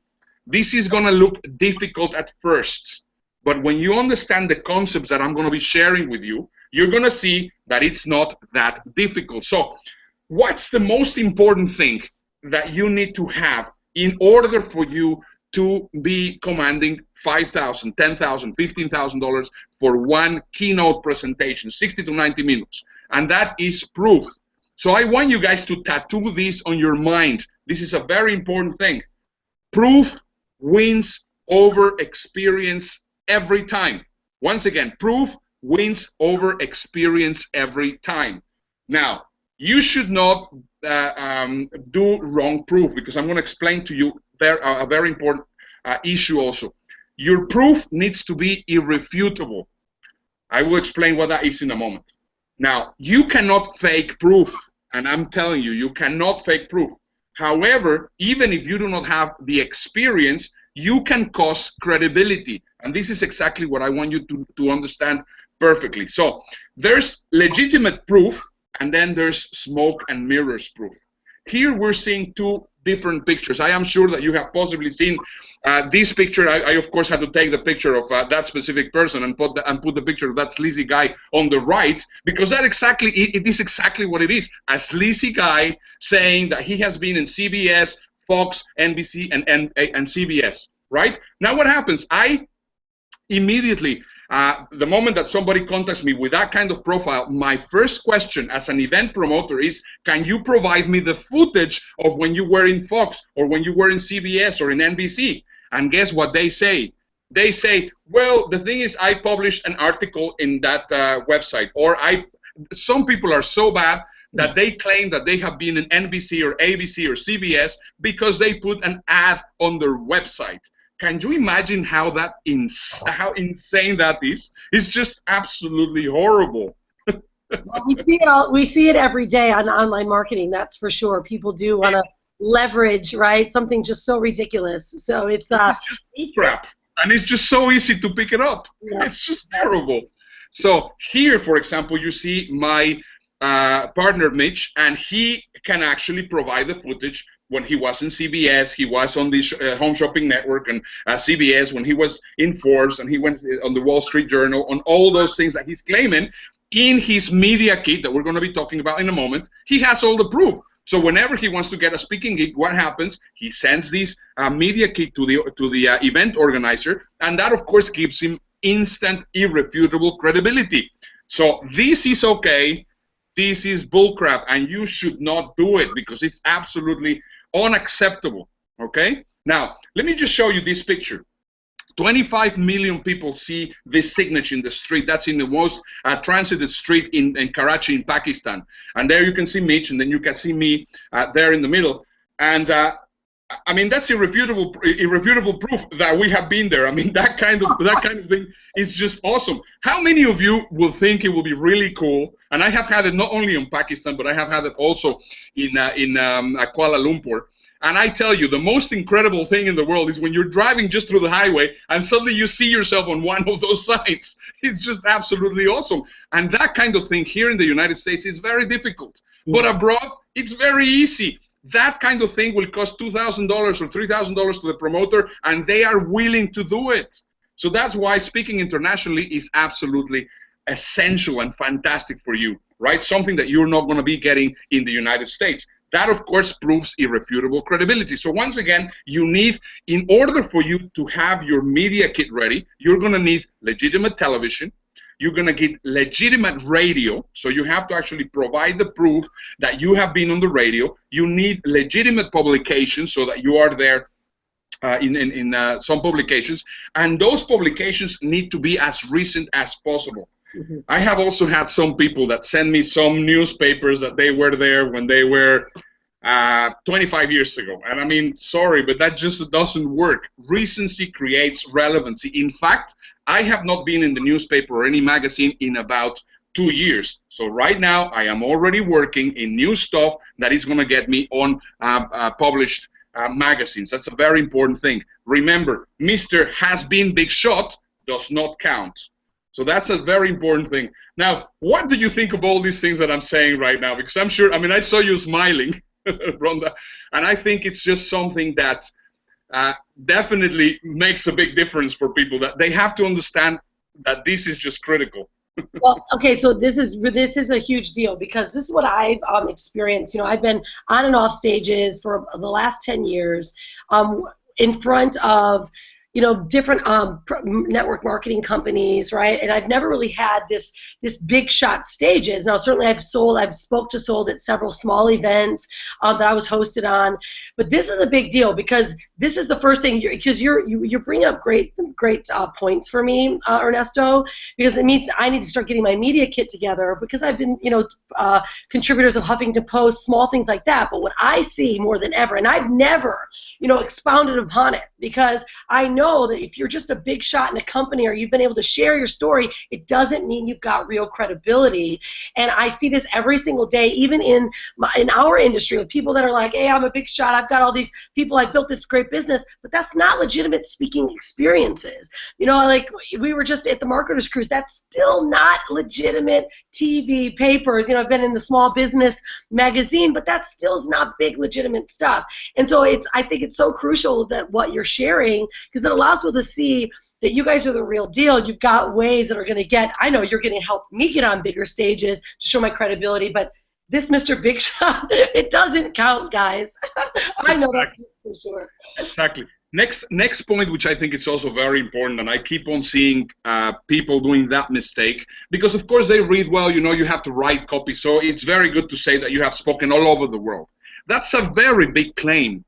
this is going to look difficult at first, but when you understand the concepts that I'm going to be sharing with you, you're going to see that it's not that difficult. So, what's the most important thing that you need to have in order for you to be commanding $5,000, $10,000, $15,000 for one keynote presentation, 60 to 90 minutes? And that is proof. So I want you guys to tattoo this on your mind. This is a very important thing. Proof wins over experience every time. Once again, proof wins over experience every time. Now, you should not do wrong proof, because I'm going to explain to you a very important issue also. Your proof needs to be irrefutable. I will explain what that is in a moment. Now, you cannot fake proof, and I'm telling you, you cannot fake proof. However, even if you do not have the experience, you can cause credibility, and this is exactly what I want you to understand perfectly. So, there's legitimate proof, and then there's smoke and mirrors proof. Here we're seeing two different pictures. I am sure that you have possibly seen this picture. I of course had to take the picture of that specific person and put the picture of that sleazy guy on the right, because that exactly it is exactly what it is. A sleazy guy saying that he has been in CBS, Fox, NBC, and CBS. Right? Now what happens? I immediately, the moment that somebody contacts me with that kind of profile, my first question as an event promoter is, can you provide me the footage of when you were in Fox or when you were in CBS or in NBC? And guess what they say? They say, well, the thing is, I published an article in that website, or some people are so bad that they claim that they have been in NBC or ABC or CBS because they put an ad on their website. Can you imagine how insane that is? It's just absolutely horrible. Well, we see it every day on online marketing. That's for sure. People do want to leverage, right? Something just so ridiculous. So it's just crap, and it's just so easy to pick it up. Yeah. It's just terrible. So here, for example, you see my partner Mitch, and he can actually provide the footage. When he was in CBS, he was on the Home Shopping Network and CBS, when he was in Forbes, and he went on the Wall Street Journal, on all those things that he's claiming. In his media kit that we're going to be talking about in a moment, he has all the proof. So whenever he wants to get a speaking gig, what happens? He sends this media kit to the event organizer, and that, of course, gives him instant, irrefutable credibility. So this is okay. This is bullcrap, and you should not do it because it's absolutely unacceptable. Okay? Now, let me just show you this picture. 25 million people see this signature in the street. That's in the most transited street in Karachi, in Pakistan. And there you can see Mitch, and then you can see me there in the middle. And I mean, that's irrefutable proof that we have been there. I mean, that kind of thing is just awesome. How many of you will think it will be really cool? And I have had it not only in Pakistan, but I have had it also in Kuala Lumpur. And I tell you, the most incredible thing in the world is when you're driving just through the highway and suddenly you see yourself on one of those signs. It's just absolutely awesome. And that kind of thing here in the United States is very difficult. But abroad, it's very easy. That kind of thing will cost $2,000 or $3,000 to the promoter, and they are willing to do it. So that's why speaking internationally is absolutely essential and fantastic for you, right? Something that you're not going to be getting in the United States. That, of course, proves irrefutable credibility. So once again, you need, in order for you to have your media kit ready, you're going to need legitimate television. You're going to get legitimate radio, so you have to actually provide the proof that you have been on the radio. You need legitimate publications so that you are there in some publications, and those publications need to be as recent as possible. Mm-hmm. I have also had some people that send me some newspapers that they were there when they were 25 years ago. And I mean, sorry, but that just doesn't work. Recency creates relevancy. In fact, I have not been in the newspaper or any magazine in about 2 years. So right now, I am already working in new stuff that is going to get me on published magazines. That's a very important thing. Remember, Mr. Has Been Big Shot does not count. So that's a very important thing. Now, what do you think of all these things that I'm saying right now? Because I'm sure, I mean, I saw you smiling, Rhonda, and I think it's just something that definitely makes a big difference for people, that they have to understand that this is just critical. Well, okay, so this is a huge deal, because this is what I've experienced. You know, I've been on and off stages for the last 10 years, in front of, you know, different network marketing companies, right? And I've never really had this big shot stages. Now, certainly I've sold at several small events that I was hosted on, but this is a big deal, because this is the first thing, because you're bringing up great points for me, Ernesto, because it means I need to start getting my media kit together, because I've been, you know, contributors of Huffington Post, small things like that. But what I see more than ever, and I've never, you know, expounded upon it, because I know that if you're just a big shot in a company, or you've been able to share your story, it doesn't mean you've got real credibility. And I see this every single day, even in our industry, with people that are like, hey, I'm a big shot, I've got all these people, I've built this great business, but that's not legitimate speaking experiences. You know, like we were just at the Marketers Cruise, that's still not legitimate TV papers. You know, I've been in the Small Business magazine, but that still is not big legitimate stuff. And so I think it's so crucial that what you're sharing, because it allows people to see that you guys are the real deal. You've got ways that are going to get, I know you're going to help me get on bigger stages to show my credibility, but this Mr. Big Shot, it doesn't count, guys. I know that for sure. Exactly. Next point, which I think is also very important, and I keep on seeing people doing that mistake, because of course they read well, you know, you have to write copy, so it's very good to say that you have spoken all over the world. That's a very big claim.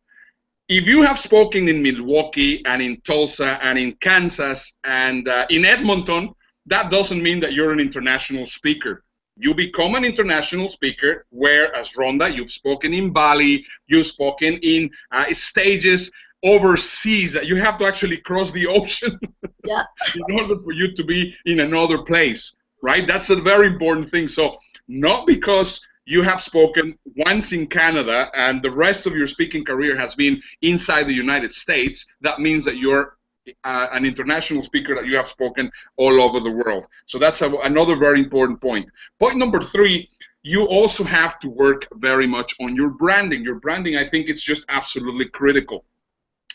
If you have spoken in Milwaukee and in Tulsa and in Kansas and in Edmonton, that doesn't mean that you're an international speaker. You become an international speaker, whereas Rhonda, you've spoken in Bali, you've spoken in stages overseas. You have to actually cross the ocean Yeah. in order for you to be in another place, right? That's a very important thing. So not because you have spoken once in Canada and the rest of your speaking career has been inside the United States, that means that you're an international speaker, that you have spoken all over the world. So that's another very important point. Point number 3, you also have to work very much on your branding. Your branding, I think it's just absolutely critical.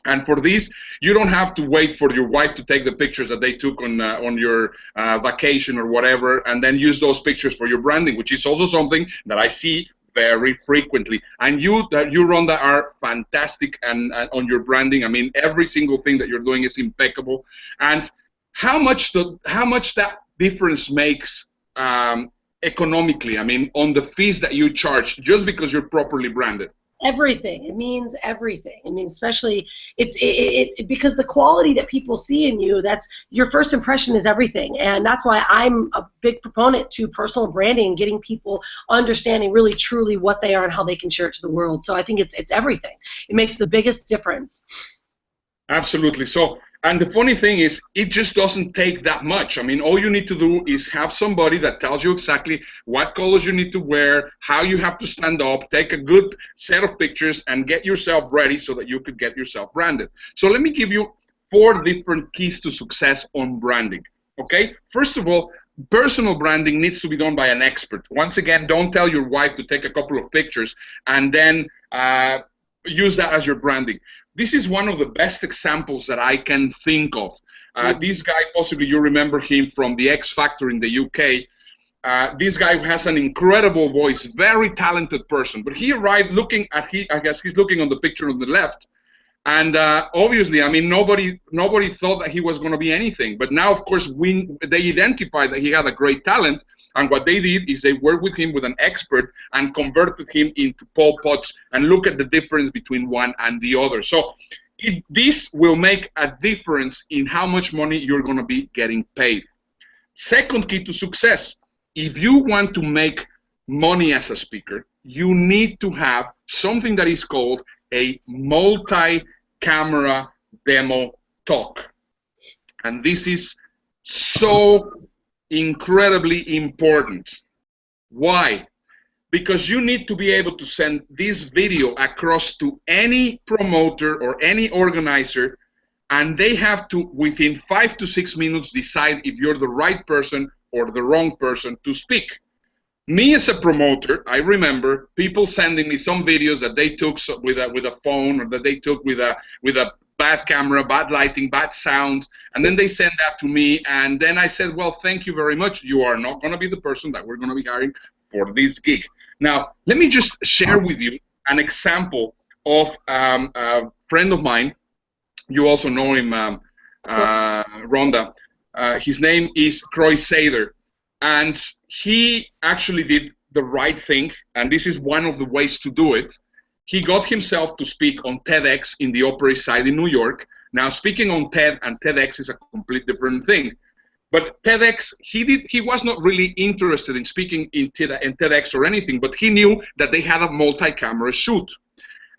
And for this, you don't have to wait for your wife to take the pictures that they took on your vacation or whatever, and then use those pictures for your branding, which is also something that I see very frequently. And you Rhonda, are fantastic and on your branding. I mean, every single thing that you're doing is impeccable. And how much that difference makes economically, I mean, on the fees that you charge, just because you're properly branded. Everything. It means everything. I mean, especially because the quality that people see in you, that's your first impression is everything. And that's why I'm a big proponent to personal branding, getting people understanding really truly what they are and how they can share it to the world. So I think it's everything. It makes the biggest difference. Absolutely. So, and the funny thing is, it just doesn't take that much. I mean, all you need to do is have somebody that tells you exactly what colors you need to wear, how you have to stand up, take a good set of pictures, and get yourself ready so that you could get yourself branded. So let me give you 4 different keys to success on branding. Okay? First of all, personal branding needs to be done by an expert. Once again, don't tell your wife to take a couple of pictures and then use that as your branding. This is one of the best examples that I can think of. This guy, possibly you remember him from the X Factor in the UK. This guy has an incredible voice, very talented person. But he arrived looking at, I guess he's looking on the picture on the left. And obviously, I mean, nobody thought that he was going to be anything. But now, of course, they identified that he had a great talent. And what they did is they worked with him with an expert and converted him into Pol Pots and look at the difference between one and the other. So this will make a difference in how much money you're going to be getting paid. Second key to success, if you want to make money as a speaker, you need to have something that is called a multi-camera demo talk. And this is so incredibly important. Why? Because you need to be able to send this video across to any promoter or any organizer, and they have to, within 5 to 6 minutes, decide if you're the right person or the wrong person to speak. Me as a promoter, I remember people sending me some videos that they took with a phone, or that they took with a bad camera, bad lighting, bad sound, and then they send that to me, and then I said, well, thank you very much. You are not going to be the person that we're going to be hiring for this gig. Now, let me just share with you an example of a friend of mine. You also know him, Rhonda. His name is Croy Sader, and he actually did the right thing, and this is one of the ways to do it. He got himself to speak on TEDx in the Upper East Side in New York. Now, speaking on TED and TEDx is a complete different thing. But TEDx, he was not really interested in speaking in TEDx or anything, but he knew that they had a multi-camera shoot.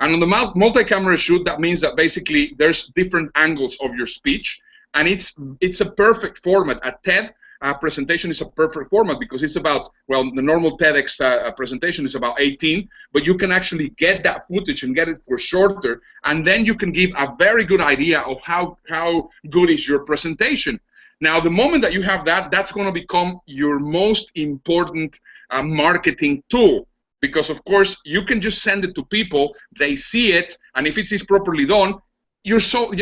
And on the multi-camera shoot, that means that basically there's different angles of your speech, and it's a perfect format. A TED presentation is a perfect format because it's about, well, the normal TEDx presentation is about 18, but you can actually get that footage and get it for shorter, and then you can give a very good idea of how good is your presentation. Now, the moment that you have that, that's going to become your most important marketing tool, because, of course, you can just send it to people, they see it, and if it is properly done, you're sold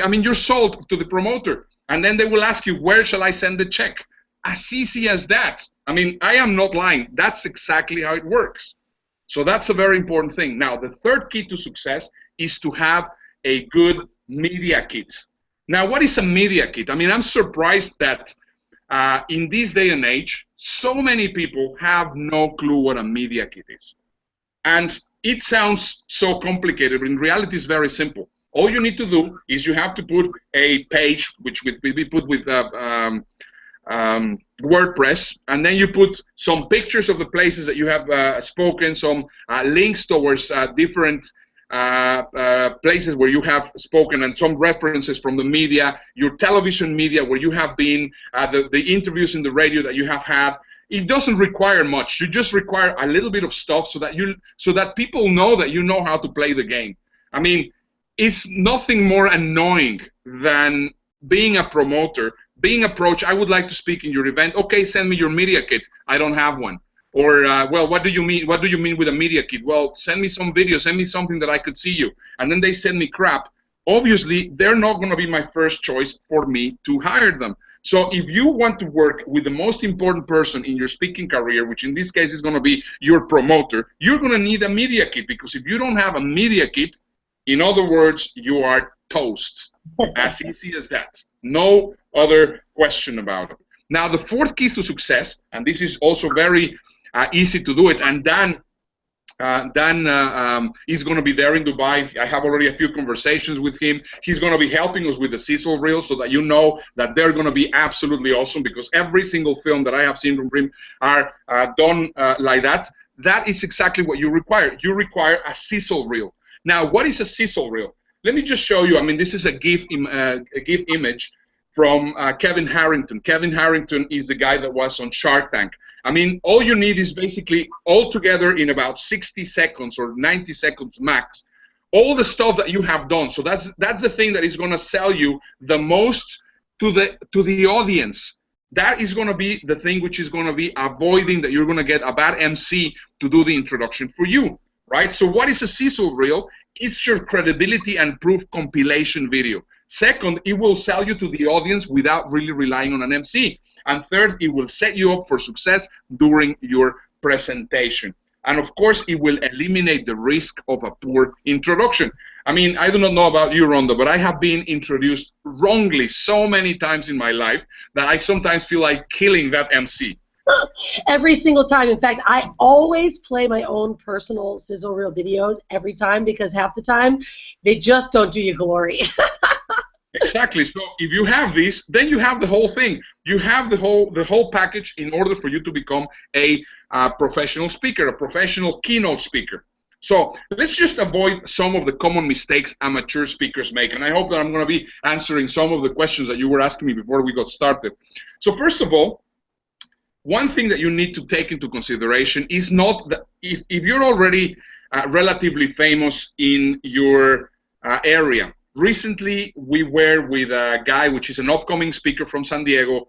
to the promoter, and then they will ask you, where shall I send the check? As easy as that. I mean, I am not lying. That's exactly how it works. So that's a very important thing. Now, the third key to success is to have a good media kit. Now, what is a media kit? I mean, I'm surprised that in this day and age, so many people have no clue what a media kit is. And it sounds so complicated, but in reality, it's very simple. All you need to do is you have to put a page, which will be put with WordPress, and then you put some pictures of the places that you have spoken, some links towards different places where you have spoken, and some references from the media, your television media where you have been, the interviews in the radio that you have had. It doesn't require much. You just require a little bit of stuff so that people know that you know how to play the game. I mean, it's nothing more annoying than being a promoter, being approached, I would like to speak in your event. Okay, send me your media kit. I don't have one. Or, well, what do you mean? What do you mean with a media kit? Well, send me some video, send me something that I could see you. And then they send me crap. Obviously, they're not going to be my first choice for me to hire them. So if you want to work with the most important person in your speaking career, which in this case is going to be your promoter, you're going to need a media kit, because if you don't have a media kit, in other words, you are toast. As easy as that. No other question about it. Now, the fourth key to success, and this is also very easy to do it, and Dan is going to be there in Dubai. I have already a few conversations with him. He's going to be helping us with the Sizzle Reel, so that you know that they're going to be absolutely awesome, because every single film that I have seen from him are done like that. That is exactly what you require. You require a Sizzle Reel. Now, what is a Sizzle Reel? Let me just show you. I mean, this is a GIF image from Kevin Harrington. Kevin Harrington is the guy that was on Shark Tank. I mean, all you need is basically all together in about 60 seconds or 90 seconds max, all the stuff that you have done. So that's the thing that is going to sell you the most to the audience. That is going to be the thing which is going to be avoiding that you're going to get a bad MC to do the introduction for you, right? So what is a Sizzle Reel? It's your credibility and proof compilation video. Second, it will sell you to the audience without really relying on an MC. And third, it will set you up for success during your presentation. And of course, it will eliminate the risk of a poor introduction. I mean, I do not know about you, Rhonda, but I have been introduced wrongly so many times in my life that I sometimes feel like killing that MC. Every single time. In fact, I always play my own personal Sizzle Reel videos every time, because half the time they just don't do you glory. Exactly. So if you have this, then you have the whole thing. You have the whole package in order for you to become a professional speaker, a professional keynote speaker. So let's just avoid some of the common mistakes amateur speakers make. And I hope that I'm going to be answering some of the questions that you were asking me before we got started. So first of all, one thing that you need to take into consideration is not that if you're already relatively famous in your area. Recently, we were with a guy which is an upcoming speaker from San Diego,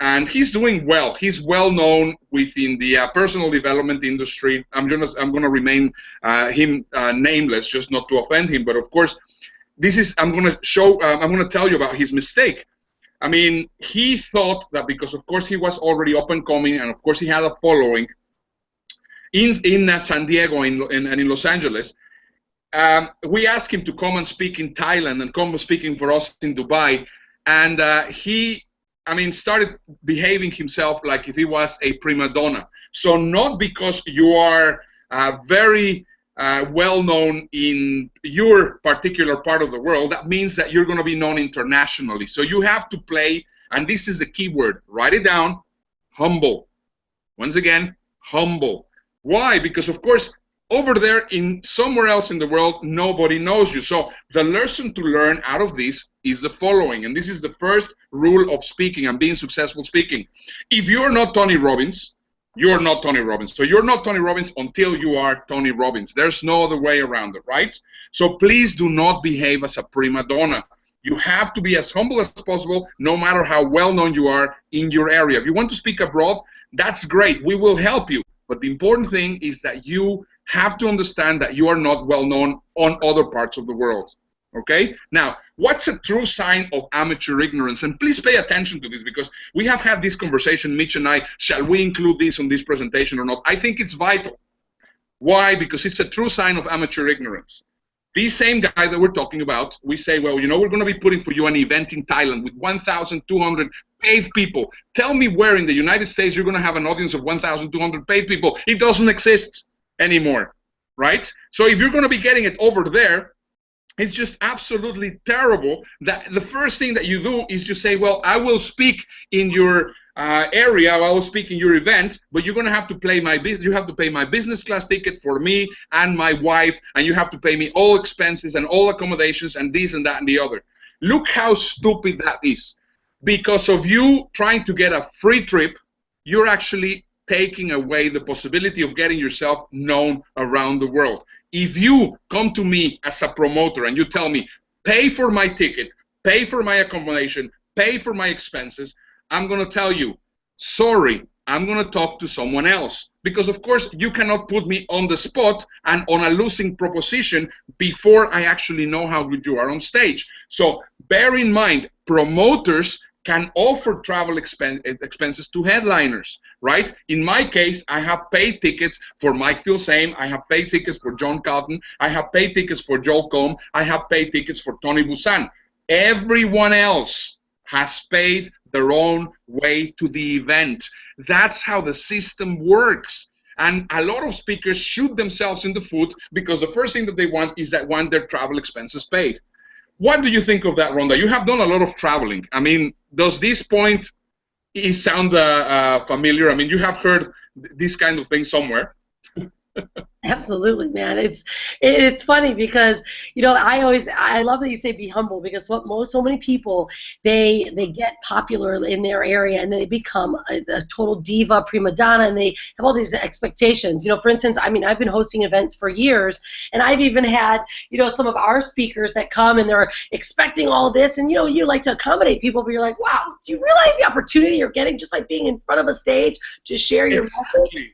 and he's doing well. He's well known within the personal development industry. I'm gonna remain him nameless, just not to offend him. But of course, I'm gonna tell you about his mistake. I mean, he thought that because, of course, he was already up and coming, and of course, he had a following in San Diego and in Los Angeles. We asked him to come and speak in Thailand and come speaking for us in Dubai, and he started behaving himself like if he was a prima donna. So not because you are very well known in your particular part of the world, that means that you're going to be known internationally. So you have to play, and this is the key word, write it down, humble. Once again, humble. Why? Because of course, over there in somewhere else in the world, nobody knows you. So the lesson to learn out of this is the following, and this is the first rule of speaking and being successful speaking. If you're not Tony Robbins, you're not Tony Robbins. So you're not Tony Robbins until you are Tony Robbins. There's no other way around it, right? So please do not behave as a prima donna. You have to be as humble as possible, no matter how well known you are in your area. If you want to speak abroad, that's great. We will help you. But the important thing is that you have to understand that you are not well known on other parts of the world. Okay? Now, what's a true sign of amateur ignorance? And please pay attention to this, because we have had this conversation, Mitch and I, shall we include this on this presentation or not? I think it's vital. Why? Because it's a true sign of amateur ignorance. This same guy that we're talking about, we say, well, you know, we're going to be putting for you an event in Thailand with 1,200 paid people. Tell me where in the United States you're going to have an audience of 1,200 paid people. It doesn't exist anymore, right? So if you're going to be getting it over there, it's just absolutely terrible that the first thing that you do is just say, well, I will speak in your area, I will speak in your event, but you're going to have to pay my business class ticket for me and my wife, and you have to pay me all expenses and all accommodations and this and that and the other. Look how stupid that is. Because of you trying to get a free trip, you're actually taking away the possibility of getting yourself known around the world. If you come to me as a promoter and you tell me, pay for my ticket, pay for my accommodation, pay for my expenses, I'm going to tell you, sorry, I'm going to talk to someone else. Because, of course, you cannot put me on the spot and on a losing proposition before I actually know how good you are on stage. So bear in mind, promoters can offer travel expenses to headliners, right? In my case, I have paid tickets for Mike Filsame, I have paid tickets for John Cotton, I have paid tickets for Joel Cohn, I have paid tickets for Tony Busan. Everyone else has paid their own way to the event. That's how the system works. And a lot of speakers shoot themselves in the foot because the first thing that they want is that want their travel expenses paid. What do you think of that, Rhonda? You have done a lot of traveling. I mean, does this point sound familiar? I mean, you have heard this kind of thing somewhere. Absolutely, man. It's funny because, you know, I love that you say be humble, because so many people, they get popular in their area and they become a total diva, prima donna, and they have all these expectations. You know, for instance, I mean, I've been hosting events for years, and I've even had, you know, some of our speakers that come and they're expecting all this, and you know, you like to accommodate people, but you're like, wow, do you realize the opportunity you're getting just like being in front of a stage to share your message?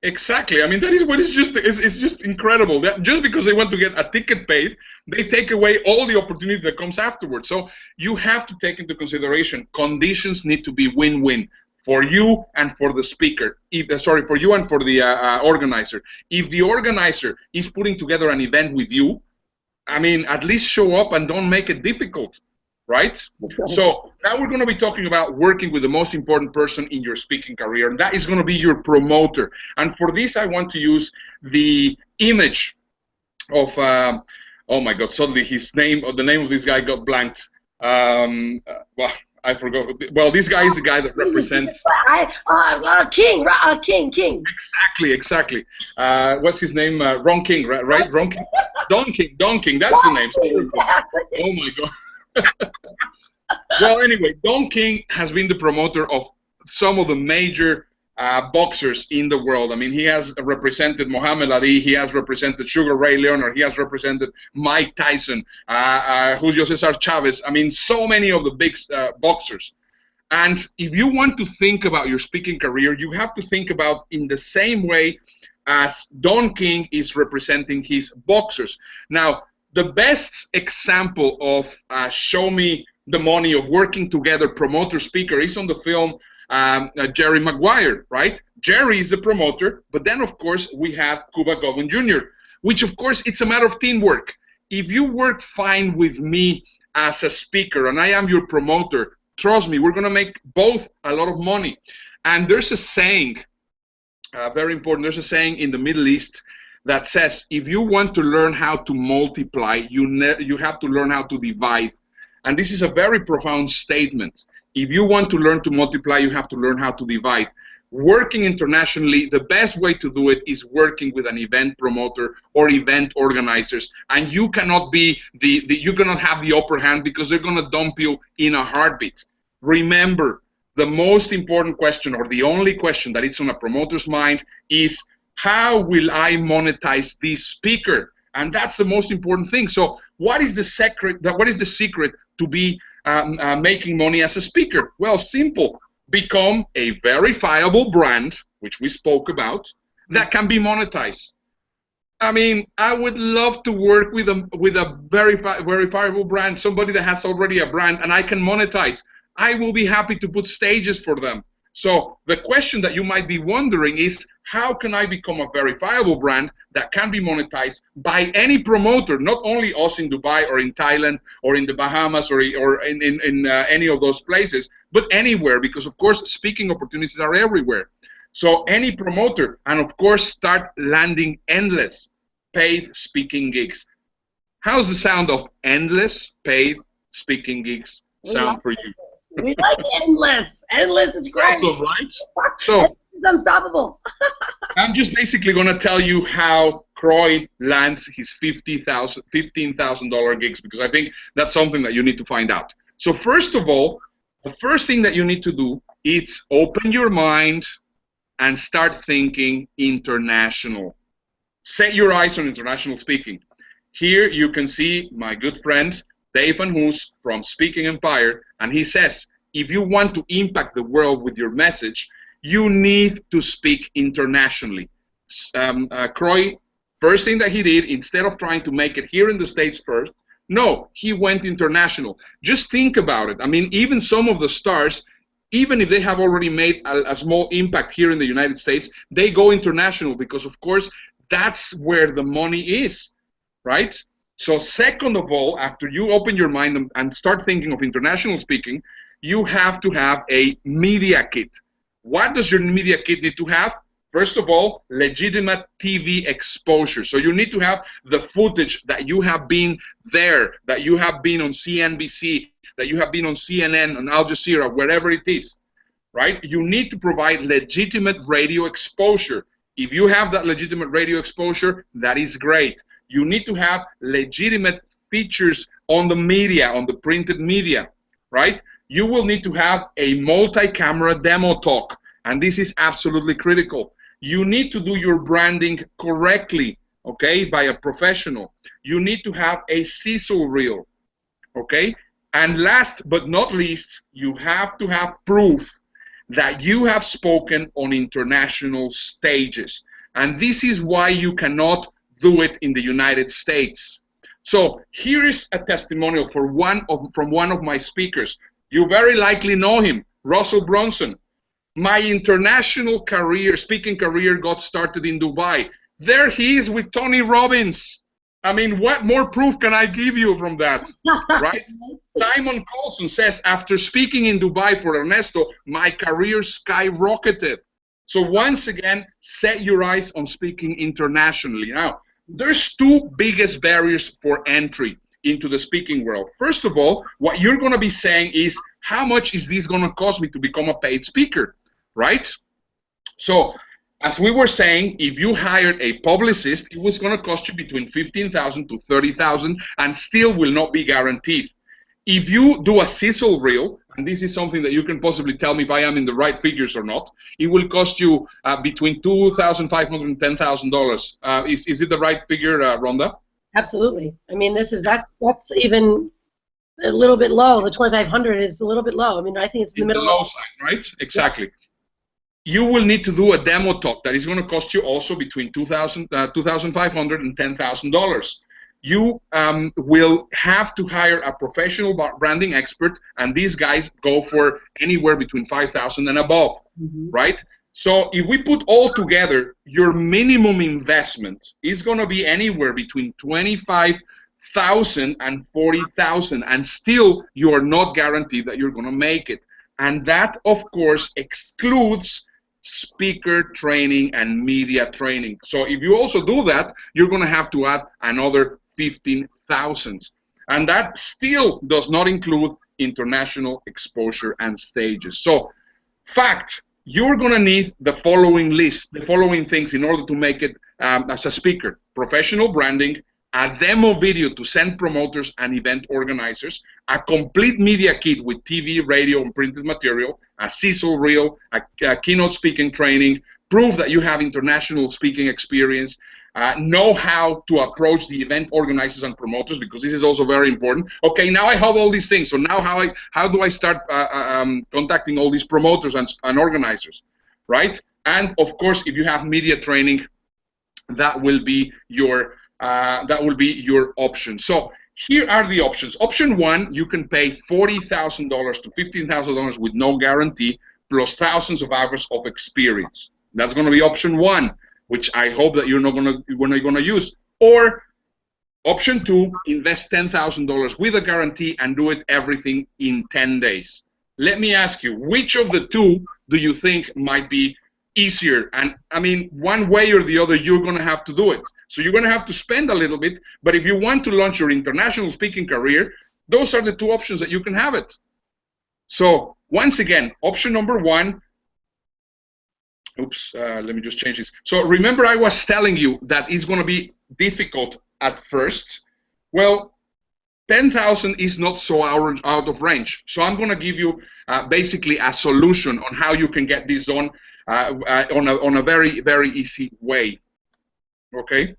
Exactly. I mean, that is what is just, it's just incredible. That just because they want to get a ticket paid, they take away all the opportunity that comes afterwards. So you have to take into consideration conditions need to be win-win for you and for the speaker. For you and for the organizer. If the organizer is putting together an event with you, I mean, at least show up and don't make it difficult. Right? So now we're going to be talking about working with the most important person in your speaking career, and that is going to be your promoter. And for this, I want to use the image of, oh my God, suddenly the name of this guy got blanked. Well, I forgot. Well, this guy is the guy that represents King. Exactly. What's his name? Ron King, right? Ron King. Don King. That's the name. Oh my God. Well, anyway, Don King has been the promoter of some of the major boxers in the world. I mean, he has represented Muhammad Ali, he has represented Sugar Ray Leonard, he has represented Mike Tyson, Julio Cesar Chavez. I mean, so many of the big boxers. And if you want to think about your speaking career, you have to think about in the same way as Don King is representing his boxers. Now, the best example of show me the money of working together promoter speaker is on the film Jerry Maguire, right? Jerry is the promoter, but then of course we have Cuba Gooding Jr., which of course it's a matter of teamwork. If you work fine with me as a speaker and I am your promoter, trust me, we're going to make both a lot of money. And there's a saying, very important, there's a saying in the Middle East that says, if you want to learn how to multiply, you have to learn how to divide. And this is a very profound statement. If you want to learn to multiply, you have to learn how to divide. Working internationally, the best way to do it is working with an event promoter or event organizers. And you cannot be you cannot have the upper hand because they're going to dump you in a heartbeat. Remember, the most important question, or the only question that is on a promoter's mind, is how will I monetize this speaker? And that's the most important thing. So what is the secret? What is the secret to be making money as a speaker? Well, simple. Become a verifiable brand, which we spoke about, that can be monetized. I mean, I would love to work with a verifiable brand, somebody that has already a brand, and I can monetize. I will be happy to put stages for them. So the question that you might be wondering is, how can I become a verifiable brand that can be monetized by any promoter, not only us in Dubai or in Thailand or in the Bahamas or in any of those places, but anywhere, because of course speaking opportunities are everywhere. So any promoter, and of course start landing endless paid speaking gigs. How's the sound of endless paid speaking gigs sound for you? We like endless. Endless is great. Awesome, right? So it's unstoppable. I'm just basically going to tell you how Croy lands his $15,000 gigs, because I think that's something that you need to find out. So first of all, the first thing that you need to do is open your mind and start thinking international. Set your eyes on international speaking. Here you can see my good friend Dave Van Hoos from Speaking Empire, and he says, if you want to impact the world with your message, you need to speak internationally. Croy, first thing that he did, instead of trying to make it here in the States first, no, he went international. Just think about it. I mean, even some of the stars, even if they have already made a small impact here in the United States, they go international because, of course, that's where the money is, right? So second of all, after you open your mind and start thinking of international speaking, you have to have a media kit. What does your media kit need to have? First of all, legitimate TV exposure. So you need to have the footage that you have been there, that you have been on CNBC, that you have been on CNN, on Al Jazeera, wherever it is, right? You need to provide legitimate radio exposure. If you have that legitimate radio exposure, that is great. You need to have legitimate features on the media, on the printed media, right? You will need to have a multi-camera demo talk, and this is absolutely critical. You need to do your branding correctly, okay, by a professional. You need to have a Sizzle Reel, okay? And last but not least, you have to have proof that you have spoken on international stages. And this is why you cannot do it in the United States. So here is a testimonial from one of my speakers. You very likely know him, Russell Brunson. My international career, speaking career, got started in Dubai. There he is with Tony Robbins. I mean, what more proof can I give you from that, right? Simon Colson says, after speaking in Dubai for Ernesto, my career skyrocketed. So once again, set your eyes on speaking internationally. Now, there's two biggest barriers for entry into the speaking world. First of all, what you're going to be saying is, how much is this going to cost me to become a paid speaker, right? So, as we were saying, if you hired a publicist, it was going to cost you between $15,000 to $30,000 and still will not be guaranteed. If you do a Sizzle Reel, and this is something that you can possibly tell me if I am in the right figures or not, it will cost you between $2,500 and $10,000. Is it the right figure, Rhonda? Absolutely. I mean, that's even a little bit low. The 2,500 is a little bit low. I mean, I think it's in the middle. The low side, right? Exactly. Yeah. You will need to do a demo talk that is going to cost you also between $2,500 and $10,000. You will have to hire a professional branding expert, and these guys go for anywhere between $5,000 and above, right? So if we put all together, your minimum investment is going to be anywhere between $25,000 and $40,000, and still you are not guaranteed that you're going to make it. And that, of course, excludes speaker training and media training. So if you also do that, you're going to have to add another $15,000, and that still does not include international exposure and stages. So, fact, you're going to need the following list, the following things in order to make it as a speaker: professional branding, a demo video to send promoters and event organizers, a complete media kit with TV, radio, and printed material, a Sizzle Reel, a keynote speaking training, proof that you have international speaking experience, know how to approach the event organizers and promoters, because this is also very important. Okay, now I have all these things, so now how do I start contacting all these promoters and organizers, right? And of course, if you have media training, that will be your option. So here are the options. Option one, you can pay $40,000 to $15,000 with no guarantee, plus thousands of hours of experience. That's going to be option one, which I hope that you're not going to use. Or option two, invest $10,000 with a guarantee and do it everything in 10 days. Let me ask you, which of the two do you think might be easier? And I mean, one way or the other, you're going to have to do it. So you're going to have to spend a little bit, but if you want to launch your international speaking career, those are the two options that you can have it. So once again, option number one, let me just change this. So remember, I was telling you that it's going to be difficult at first. Well, 10,000 is not so out of range. So I'm going to give you basically a solution on how you can get this done on a very, very easy way. Okay.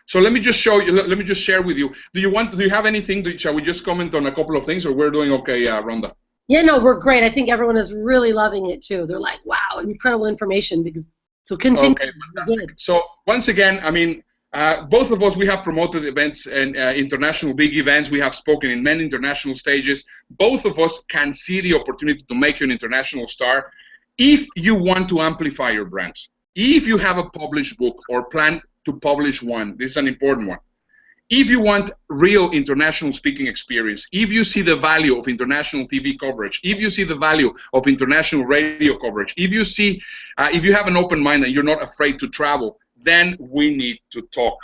So let me just show you. Let me just share with you. Do you have anything? Shall we just comment on a couple of things, or we're doing okay, Rhonda? Yeah, no, we're great. I think everyone is really loving it too. They're like, wow, incredible information. So continue. Okay, fantastic. So once again, I mean, both of us, we have promoted events and international big events. We have spoken in many international stages. Both of us can see the opportunity to make you an international star. If you want to amplify your brand, if you have a published book or plan to publish one, this is an important one. If you want real international speaking experience, if you see the value of international TV coverage, if you see the value of international radio coverage, if you see, if you have an open mind and you're not afraid to travel, then we need to talk.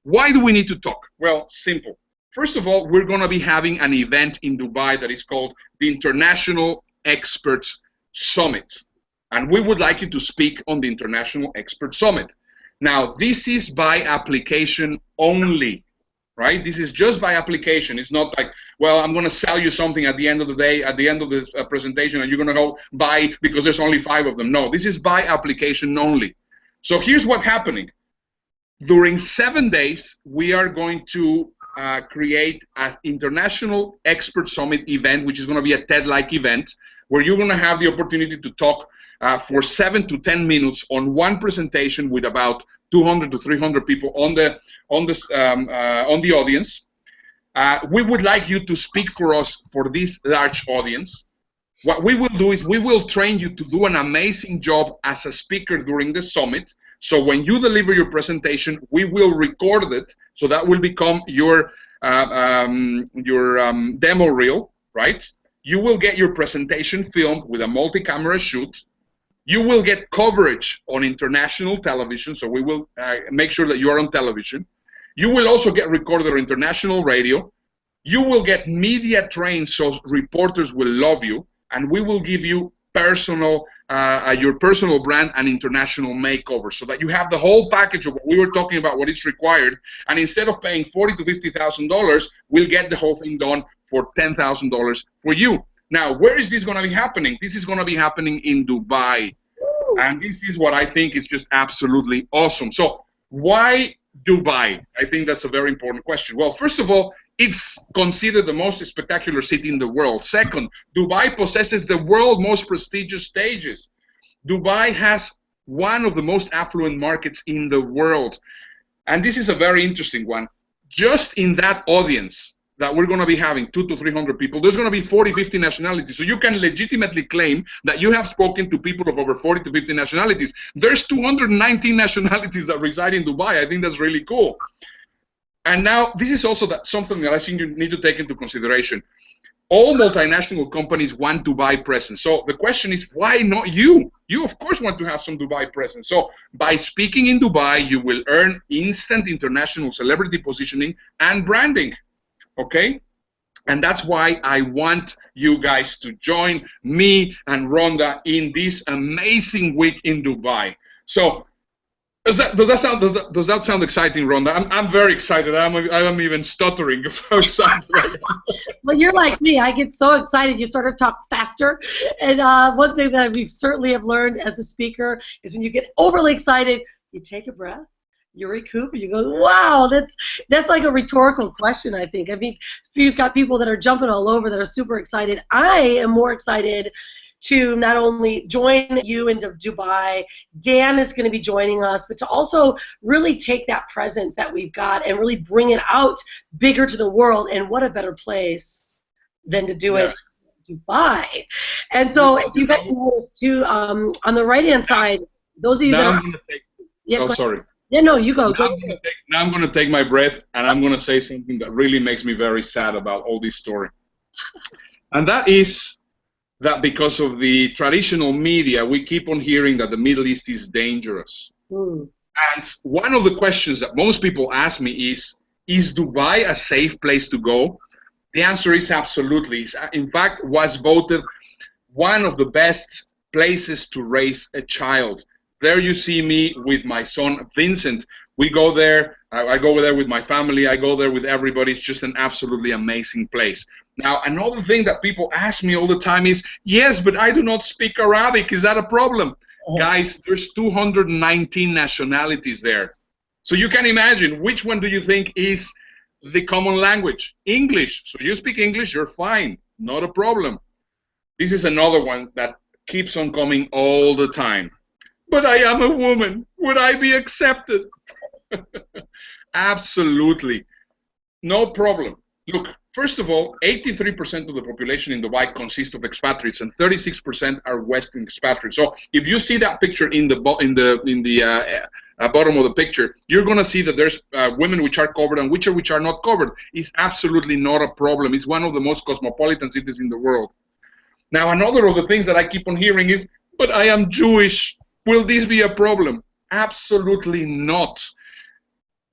Why do we need to talk? Well, simple. First of all, we're going to be having an event in Dubai that is called the International Experts Summit. And we would like you to speak on the International Expert Summit. Now, this is by application only, right? This is just by application. It's not like, well, I'm going to sell you something at the end of the day, at the end of the presentation, and you're going to go buy because there's only 5 of them. No, this is by application only. So here's what's happening. During 7 days, we are going to create an International Expert Summit event, which is going to be a TED-like event, where you're going to have the opportunity to talk for 7 to 10 minutes on one presentation with about 200 to 300 people on the audience. We would like you to speak for us for this large audience. What we will do is we will train you to do an amazing job as a speaker during the summit. So when you deliver your presentation, we will record it. So that will become your demo reel, right? You will get your presentation filmed with a multi-camera shoot. You will get coverage on international television, so we will make sure that you are on television. You will also get recorded on international radio. You will get media trained, so reporters will love you, and we will give you your personal brand and international makeover, so that you have the whole package of what we were talking about, what is required. And instead of paying $40,000 to $50,000, we'll get the whole thing done for $10,000 for you. Now, where is this going to be happening? This is going to be happening in Dubai. And this is what I think is just absolutely awesome. So why Dubai? I think that's a very important question. Well, first of all, it's considered the most spectacular city in the world. Second, Dubai possesses the world's most prestigious stages. Dubai has one of the most affluent markets in the world. And this is a very interesting one. Just in that audience that we're going to be having, 200 to 300 people, there's going to be 40, 50 nationalities. So you can legitimately claim that you have spoken to people of over 40 to 50 nationalities. There's 219 nationalities that reside in Dubai. I think that's really cool. And now, this is also something that I think you need to take into consideration. All multinational companies want Dubai presence. So the question is, why not you? You, of course, want to have some Dubai presence. So by speaking in Dubai, you will earn instant international celebrity positioning and branding. Okay? And that's why I want you guys to join me and Rhonda in this amazing week in Dubai. So does that sound exciting, Rhonda? I'm very excited. I'm even stuttering of how excited I am. Well, you're like me. I get so excited. You sort of talk faster. And one thing that we certainly have learned as a speaker is when you get overly excited, you take a breath, you recoup, and you go, wow, that's like a rhetorical question, I think. I mean, you've got people that are jumping all over that are super excited. I am more excited to not only join you into Dubai, Dan is going to be joining us, but to also really take that presence that we've got and really bring it out bigger to the world. And what a better place than to do it in Dubai. And so if you guys notice too, on the right-hand side, those of you that are... Oh, sorry. Yeah, no, you go. Now I'm going to take my breath, and I'm going to say something that really makes me very sad about all this story. And that is that because of the traditional media, we keep on hearing that the Middle East is dangerous. And one of the questions that most people ask me is Dubai a safe place to go? The answer is absolutely. In fact, was voted one of the best places to raise a child. There you see me with my son, Vincent. We go there. I go there with my family. I go there with everybody. It's just an absolutely amazing place. Now, another thing that people ask me all the time is, yes, but I do not speak Arabic. Is that a problem? Guys, there's 219 nationalities there. So you can imagine, which one do you think is the common language? English. So you speak English, you're fine. Not a problem. This is another one that keeps on coming all the time. But I am a woman. Would I be accepted? Absolutely. No problem. Look, first of all, 83% of the population in Dubai consists of expatriates, and 36% are Western expatriates. So if you see that picture in the bottom of the picture, you're going to see that there's women which are covered and which are not covered. It's absolutely not a problem. It's one of the most cosmopolitan cities in the world. Now, another of the things that I keep on hearing is, but I am Jewish. Will this be a problem? Absolutely not.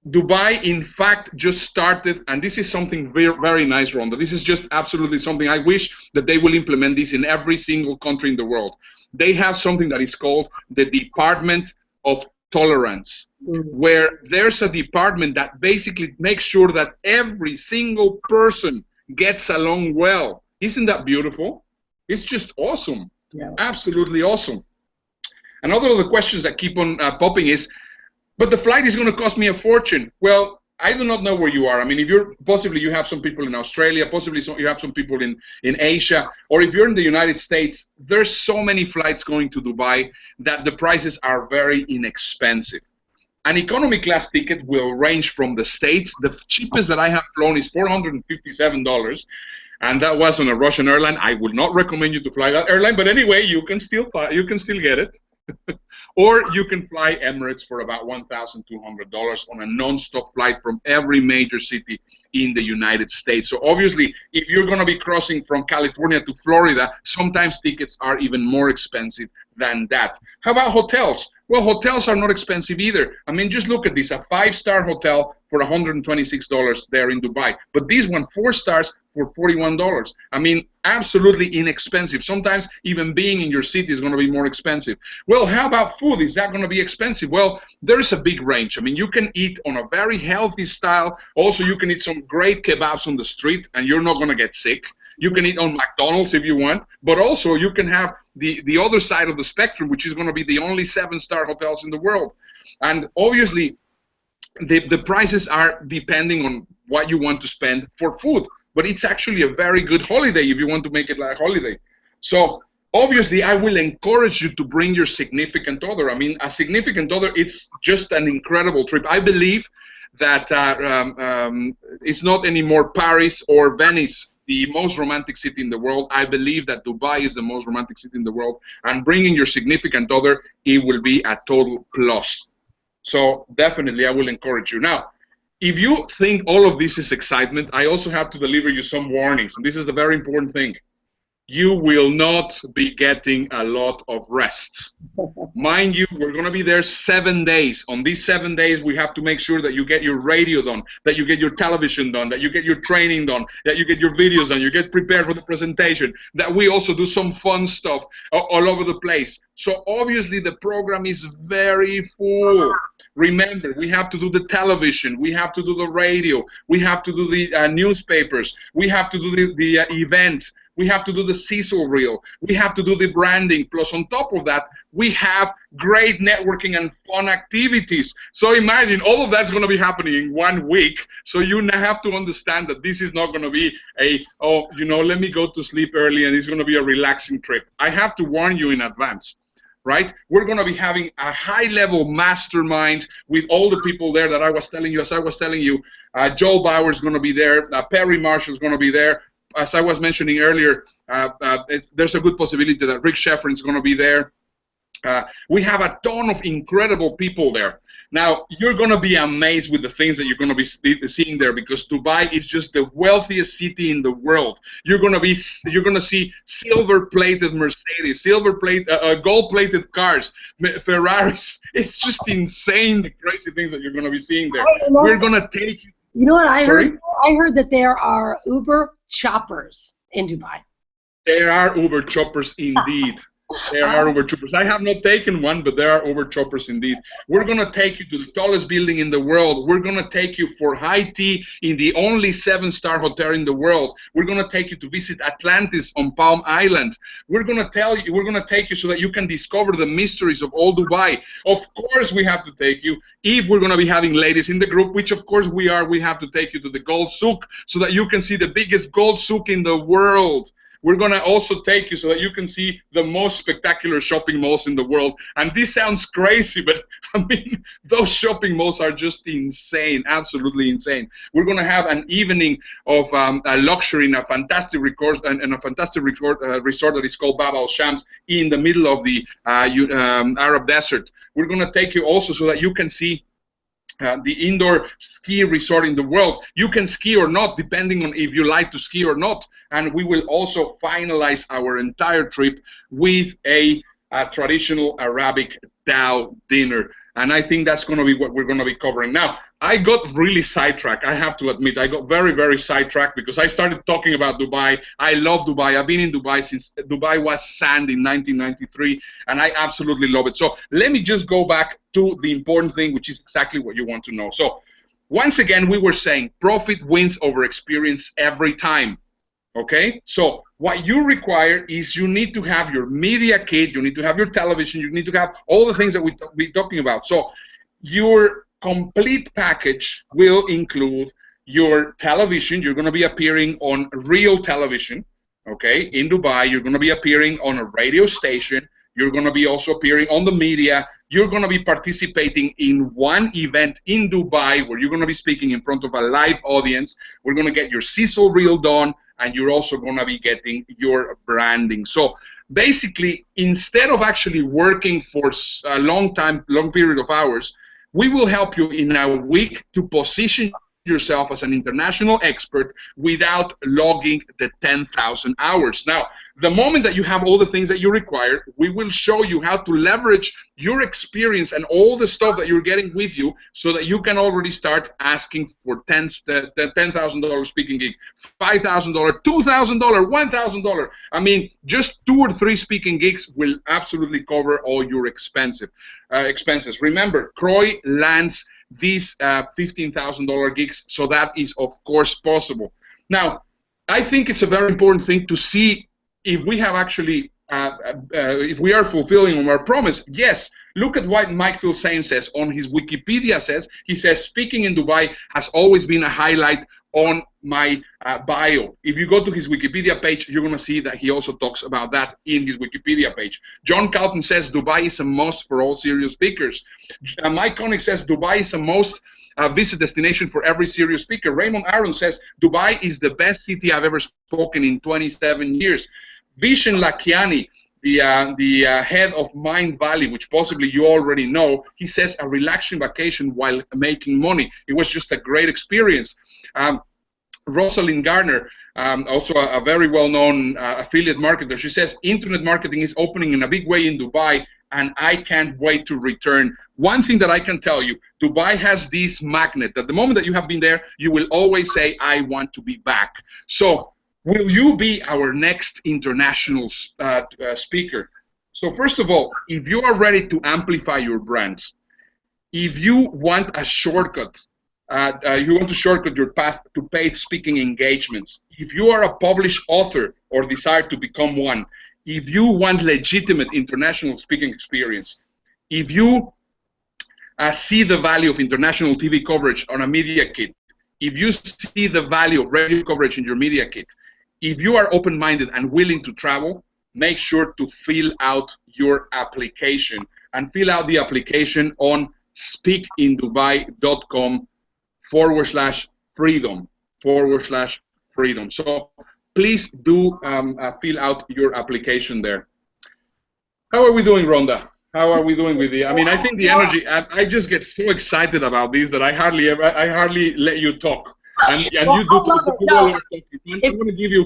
Dubai, in fact, just started, and this is something very, very nice, Rhonda. This is just absolutely something. I wish that they will implement this in every single country in the world. They have something that is called the Department of Tolerance, where there's a department that basically makes sure that every single person gets along well. Isn't that beautiful? It's just awesome. Yeah. Absolutely awesome. Another of the questions that keep on popping is, but the flight is going to cost me a fortune. Well, I do not know where you are. I mean, if you're possibly you have some people in Australia, possibly you have some people in Asia, or if you're in the United States, there's so many flights going to Dubai that the prices are very inexpensive. An economy class ticket will range from the States. The cheapest that I have flown is $457, and that was on a Russian airline. I would not recommend you to fly that airline, but anyway, you can still get it. Or you can fly Emirates for about $1,200 on a non-stop flight from every major city in the United States. So obviously, if you're going to be crossing from California to Florida, sometimes tickets are even more expensive than that. How about hotels? Well, hotels are not expensive either. I mean, just look at this. A 5-star hotel for $126 there in Dubai. But this one, 4 stars for $41. I mean, absolutely inexpensive. Sometimes even being in your city is going to be more expensive. Well, how about food? Is that going to be expensive? Well, there's a big range. I mean, you can eat on a very healthy style. Also, you can eat some great kebabs on the street, and you're not going to get sick. You can eat on McDonald's if you want, but also you can have the other side of the spectrum, which is going to be the only 7-star hotels in the world. And obviously, the prices are depending on what you want to spend for food. But it's actually a very good holiday if you want to make it like a holiday. So obviously, I will encourage you to bring your significant other. I mean, a significant other, it's just an incredible trip. I believe that it's not anymore Paris or Venice, the most romantic city in the world. I believe that Dubai is the most romantic city in the world. And bringing your significant other, it will be a total plus. So definitely, I will encourage you. Now, if you think all of this is excitement, I also have to deliver you some warnings. And this is the very important thing. You will not be getting a lot of rest. Mind you, we're going to be there 7 days. On these 7 days, we have to make sure that you get your radio done, that you get your television done, that you get your training done, that you get your videos done, you get prepared for the presentation, that we also do some fun stuff all over the place. So obviously, the program is very full. Remember, we have to do the television, we have to do the radio, we have to do the newspapers, we have to do the event, we have to do the Sizzle Reel, we have to do the branding. Plus, on top of that, we have great networking and fun activities. So imagine all of that's going to be happening in 1 week. So you now have to understand that this is not going to be a, oh, you know, let me go to sleep early and it's going to be a relaxing trip. I have to warn you in advance. Right? We're going to be having a high-level mastermind with all the people there that I was telling you. As I was telling you, Joel Bauer is going to be there. Perry Marshall is going to be there. As I was mentioning earlier, there's a good possibility that Rick Sheffrin is going to be there. We have a ton of incredible people there. Now, you're going to be amazed with the things that you're going to be seeing there, because Dubai is just the wealthiest city in the world. You're going to see silver-plated Mercedes, gold-plated cars, Ferraris. It's just insane, the crazy things that you're going to be seeing there. We're going to take you. You know what I heard? I heard that there are Uber choppers in Dubai. There are Uber choppers indeed. There are Uber choppers. I have not taken one, but there are Uber choppers indeed. We're going to take you to the tallest building in the world. We're going to take you for high tea in the only 7-star hotel in the world. We're going to take you to visit Atlantis on Palm Island. We're going to take you so that you can discover the mysteries of all Dubai. Of course, we have to take you. If we're going to be having ladies in the group, which of course we are, we have to take you to the gold souk so that you can see the biggest gold souk in the world. We're going to also take you so that you can see the most spectacular shopping malls in the world. And this sounds crazy, but I mean, those shopping malls are just insane, absolutely insane. We're going to have an evening of luxury in a fantastic resort that is called Bab Al Shams in the middle of the Arab desert. We're going to take you also so that you can see the indoor ski resort in the world. You can ski or not, depending on if you like to ski or not. And we will also finalize our entire trip with a traditional Arabic dhow dinner. And I think that's going to be what we're going to be covering. Now, I got really sidetracked. I have to admit, I got very, very sidetracked because I started talking about Dubai. I love Dubai. I've been in Dubai since Dubai was sand in 1993, and I absolutely love it. So let me just go back to the important thing, which is exactly what you want to know. So once again, we were saying profit wins over experience every time. Okay? So what you require is you need to have your media kit, you need to have your television, you need to have all the things that we're talking about. So your complete package will include your television. You're going to be appearing on real television, okay, in Dubai. You're going to be appearing on a radio station. You're going to be also appearing on the media. You're going to be participating in one event in Dubai where you're going to be speaking in front of a live audience. We're going to get your Sizzle Reel done, and you're also going to be getting your branding. So basically, instead of actually working for a long period of hours, we will help you in a week to position yourself as an international expert without logging the 10,000 hours. Now, the moment that you have all the things that you require, we will show you how to leverage your experience and all the stuff that you're getting with you so that you can already start asking for $10,000 speaking gig, $5,000, $2,000, $1,000. I mean, just 2 or 3 speaking gigs will absolutely cover all your expenses. Remember, Croy lands these $15,000 gigs, so that is, of course, possible. Now, I think it's a very important thing to see if we have actually, if we are fulfilling on our promise. Yes, look at what Mike Filsaime says on his Wikipedia. He says, speaking in Dubai has always been a highlight on my bio. If you go to his Wikipedia page, you're going to see that he also talks about that in his Wikipedia page. John Calton says Dubai is a must for all serious speakers. Mike Connick says Dubai is a most visit destination for every serious speaker. Raymond Aaron says Dubai is the best city I've ever spoken in 27 years. Vishen Lakiani, the head of Mind Valley, which possibly you already know, he says a relaxing vacation while making money. It was just a great experience. Rosalind Garner, also a very well-known affiliate marketer, she says internet marketing is opening in a big way in Dubai, and I can't wait to return. One thing that I can tell you, Dubai has this magnet that the moment that you have been there, you will always say, I want to be back. So, will you be our next international speaker? So first of all, if you are ready to amplify your brand, if you want a shortcut, you want to shortcut your path to paid speaking engagements, if you are a published author or desire to become one, if you want legitimate international speaking experience, if you see the value of international TV coverage on a media kit, if you see the value of radio coverage in your media kit, if you are open-minded and willing to travel, make sure to fill out your application, and fill out the application on speakindubai.com/freedom. So please do fill out your application there. How are we doing, Rhonda? How are we doing with the? I mean, I think the energy. I just get so excited about this that I hardly let you talk. And you do talk. I'm going to give you.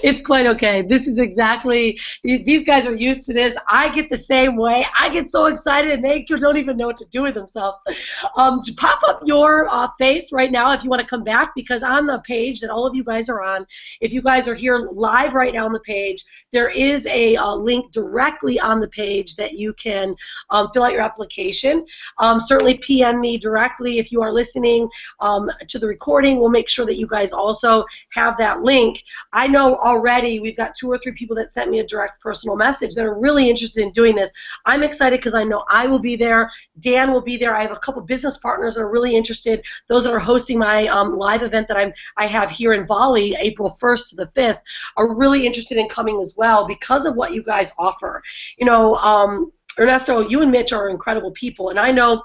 It's quite okay. This is exactly, these guys are used to this. I get the same way. I get so excited and they don't even know what to do with themselves. Pop up your face right now if you want to come back, because on the page that all of you guys are on, if you guys are here live right now on the page, there is a link directly on the page that you can fill out your application. Certainly PM me directly if you are listening to the recording. We'll make sure that you guys also have that link. I know already we've got 2 or 3 people that sent me a direct personal message that are really interested in doing this. I'm excited because I know I will be there. Dan will be there. I have a couple business partners that are really interested. Those that are hosting my live event that I have here in Bali, April 1st to the 5th, are really interested in coming as well because of what you guys offer. You know, Ernesto, you and Mitch are incredible people, and I know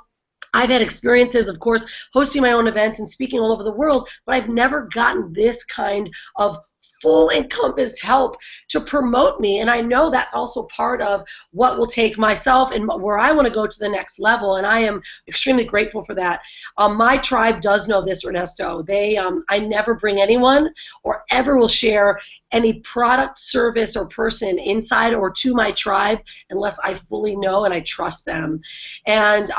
I've had experiences, of course, hosting my own events and speaking all over the world, but I've never gotten this kind of full encompassed help to promote me, and I know that's also part of what will take myself and where I want to go to the next level, and I am extremely grateful for that. My tribe does know this, Ernesto. I never bring anyone or ever will share any product, service, or person inside or to my tribe unless I fully know and I trust them. And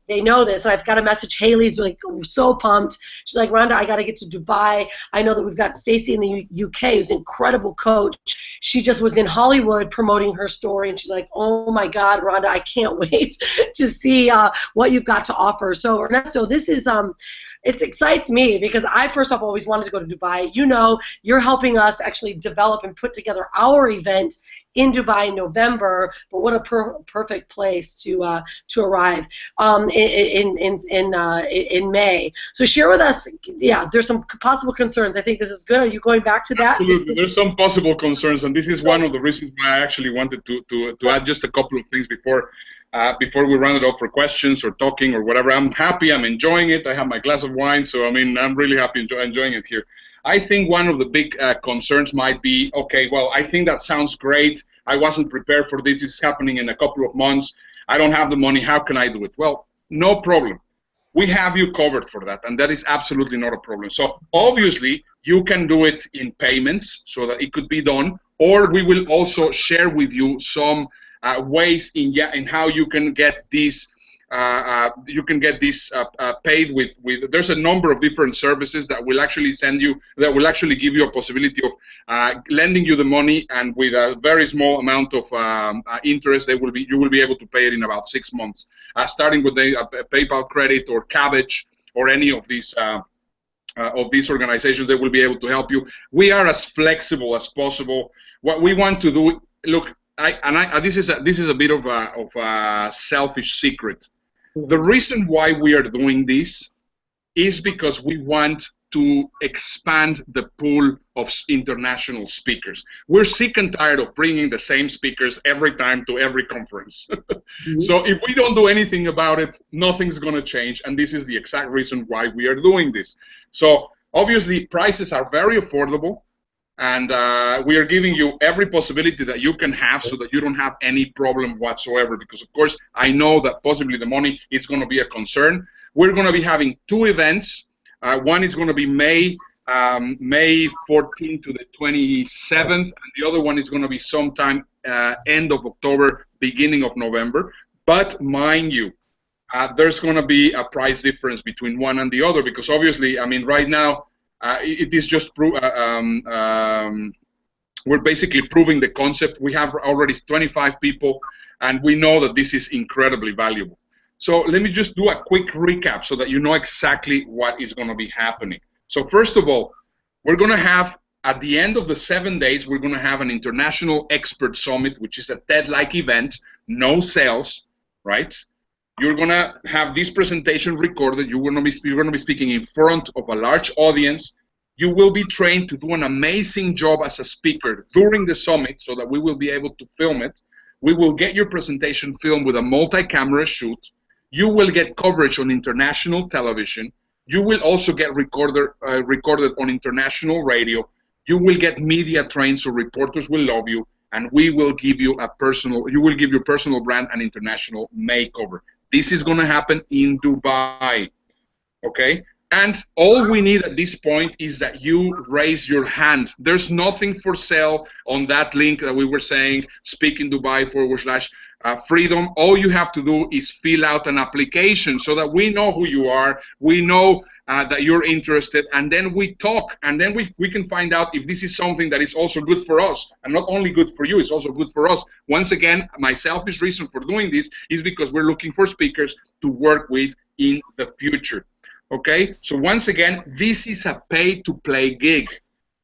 they know this. And I've got a message. Haley's like so pumped. She's like, Rhonda, I got to get to Dubai. I know that we've got Stacy in the UK, who's an incredible coach. She just was in Hollywood promoting her story, and she's like, oh my God, Rhonda, I can't wait to see what you've got to offer. So Ernesto, this is it excites me because I first off always wanted to go to Dubai. You know, you're helping us actually develop and put together our event in Dubai in November, but what a perfect place to arrive in May. So share with us, yeah, there's some possible concerns. I think this is good. Are you going back to that? Absolutely. There's some possible concerns, and this is one of the reasons why I actually wanted to add just a couple of things before we run it off for questions or talking or whatever. I'm happy. I'm enjoying it. I have my glass of wine, so I mean, I'm really happy enjoying it here. I think one of the big concerns might be, okay, well, I think that sounds great. I wasn't prepared for this. It's happening in a couple of months. I don't have the money. How can I do it? Well, no problem. we have you covered for that, and that is absolutely not a problem. So obviously, you can do it in payments so that it could be done, or we will also share with you some ways in how you can get these. Paid with. There's a number of different services that will actually give you a possibility of lending you the money, and with a very small amount of interest, you will be able to pay it in about 6 months. Starting with a PayPal credit or Cabbage or any of these organizations, they will be able to help you. We are as flexible as possible. What we want to do, look, this is a bit of a selfish secret. The reason why we are doing this is because we want to expand the pool of international speakers. We're sick and tired of bringing the same speakers every time to every conference. So if we don't do anything about it, nothing's going to change, and this is the exact reason why we are doing this. So obviously, prices are very affordable, and we are giving you every possibility that you can have so that you don't have any problem whatsoever, because of course I know that possibly the money is going to be a concern. We're going to be having 2 events. One is going to be May 14th to the 27th, and the other one is going to be sometime end of October, beginning of November. But mind you, there's going to be a price difference between one and the other, because obviously, I mean, right now, it is just we're basically proving the concept. We have already 25 people, and we know that this is incredibly valuable. So let me just do a quick recap so that you know exactly what is going to be happening. So first of all, we're going to have, at the end of the 7 days, we're going to have an International Expert Summit, which is a TED-like event, no sales, right? You're going to have this presentation recorded. You're going to be speaking in front of a large audience. You will be trained to do an amazing job as a speaker during the summit so that we will be able to film it. We will get your presentation filmed with a multi-camera shoot. You will get coverage on international television. You will also get recorded on international radio. You will get media trained so reporters will love you, and we will give you you will give your personal brand an international makeover. This is going to happen in Dubai, okay? And all we need at this point is that you raise your hand. There's nothing for sale on that link that we were saying, speak in Dubai /freedom. All you have to do is fill out an application so that we know who you are, we know that you're interested, and then we talk, and then we can find out if this is something that is also good for us, and not only good for you, it's also good for us. Once again, my selfish reason for doing this is because we're looking for speakers to work with in the future. Okay, so once again, this is a pay-to-play gig.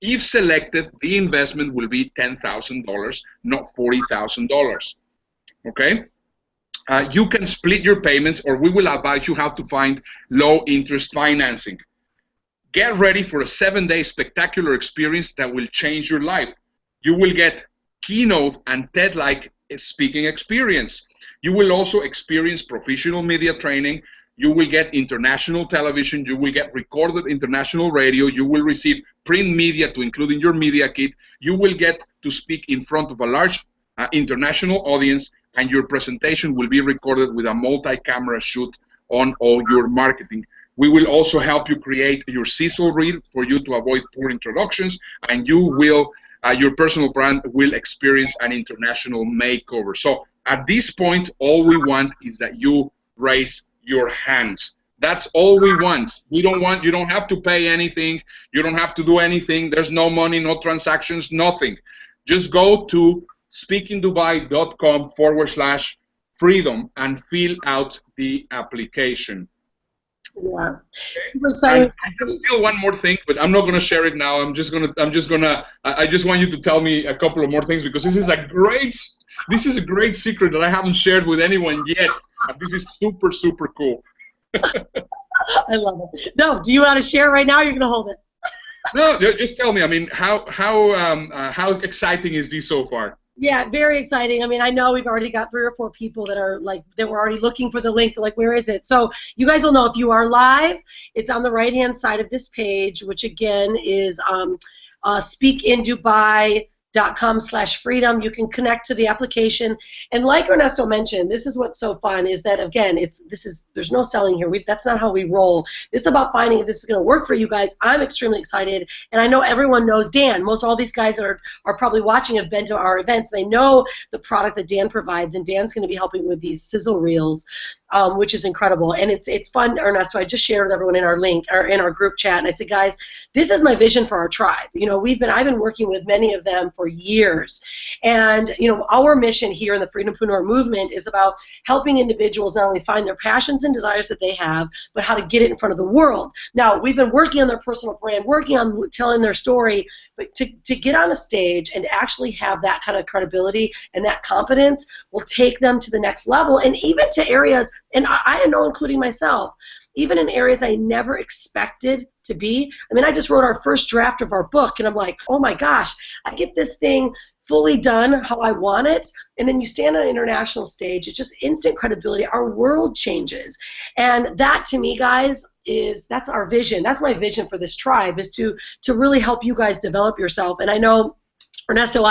If selected, the investment will be $10,000, not $40,000. Okay, you can split your payments, or we will advise you how to find low-interest financing. Get ready for a 7-day spectacular experience that will change your life. You will get keynote and TED-like speaking experience. You will also experience professional media training. You will get international television. You will get recorded international radio. You will receive print media to include in your media kit. You will get to speak in front of a large international audience, and your presentation will be recorded with a multi-camera shoot on all your marketing. We will also help you create your Sizzle Reel for you to avoid poor introductions, and you will, your personal brand will experience an international makeover. So at this point, all we want is that you raise your hands. That's all we want. We don't want, you don't have to pay anything. You don't have to do anything. There's no money, no transactions, nothing. Just go to speakingdubai.com/freedom and fill out the application. Yeah. Super exciting. I have still one more thing, but I'm not going to share it now. I just want you to tell me a couple of more things, because this is a great secret that I haven't shared with anyone yet. And this is super, super cool. I love it. No, do you want to share right now? Or you're going to hold it. No, just tell me. I mean, how exciting is this so far? Yeah, very exciting. I mean, I know we've already got 3 or 4 people that are that were already looking for the link. Like, where is it? So you guys will know if you are live. It's on the right-hand side of this page, which again is Speak in Dubai unstoppablemomma.com/freedom. You can connect to the application. And like Ernesto mentioned, this is what's so fun is that, again, there's no selling here. That's not how we roll. This is about finding if this is going to work for you guys. I'm extremely excited. And I know everyone knows Dan. Most all these guys are probably watching have been to our events. They know the product that Dan provides, and Dan's going to be helping with these Sizzle Reels, which is incredible. And it's fun, Ernesto. I just shared with everyone in our link or in our group chat, and I said, guys, this is my vision for our tribe. You know, I've been working with many of them for years, and you know, our mission here in the Freedom-Preneur movement is about helping individuals not only find their passions and desires that they have, but how to get it in front of the world. Now, we've been working on their personal brand, working on telling their story, but to get on a stage and actually have that kind of credibility and that confidence will take them to the next level, and even to areas, and I know, including myself, even in areas I never expected to be. I mean, I just wrote our first draft of our book, and I'm like, oh my gosh, I get this thing fully done how I want it, and then you stand on an international stage, it's just instant credibility. Our world changes, and that, to me, guys, that's our vision. That's my vision for this tribe, is to really help you guys develop yourself. And I know, Ernesto,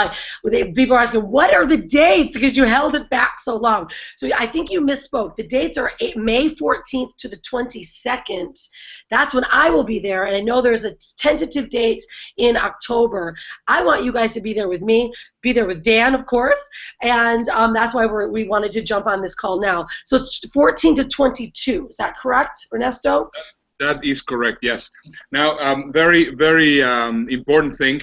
people are asking, what are the dates? Because you held it back so long. So I think you misspoke. The dates are May 14th to the 22nd. That's when I will be there, and I know there's a tentative date in October. I want you guys to be there with me, be there with Dan, of course, and that's why we wanted to jump on this call now. So it's 14 to 22. Is that correct, Ernesto? That is correct, yes. Now, very, very important thing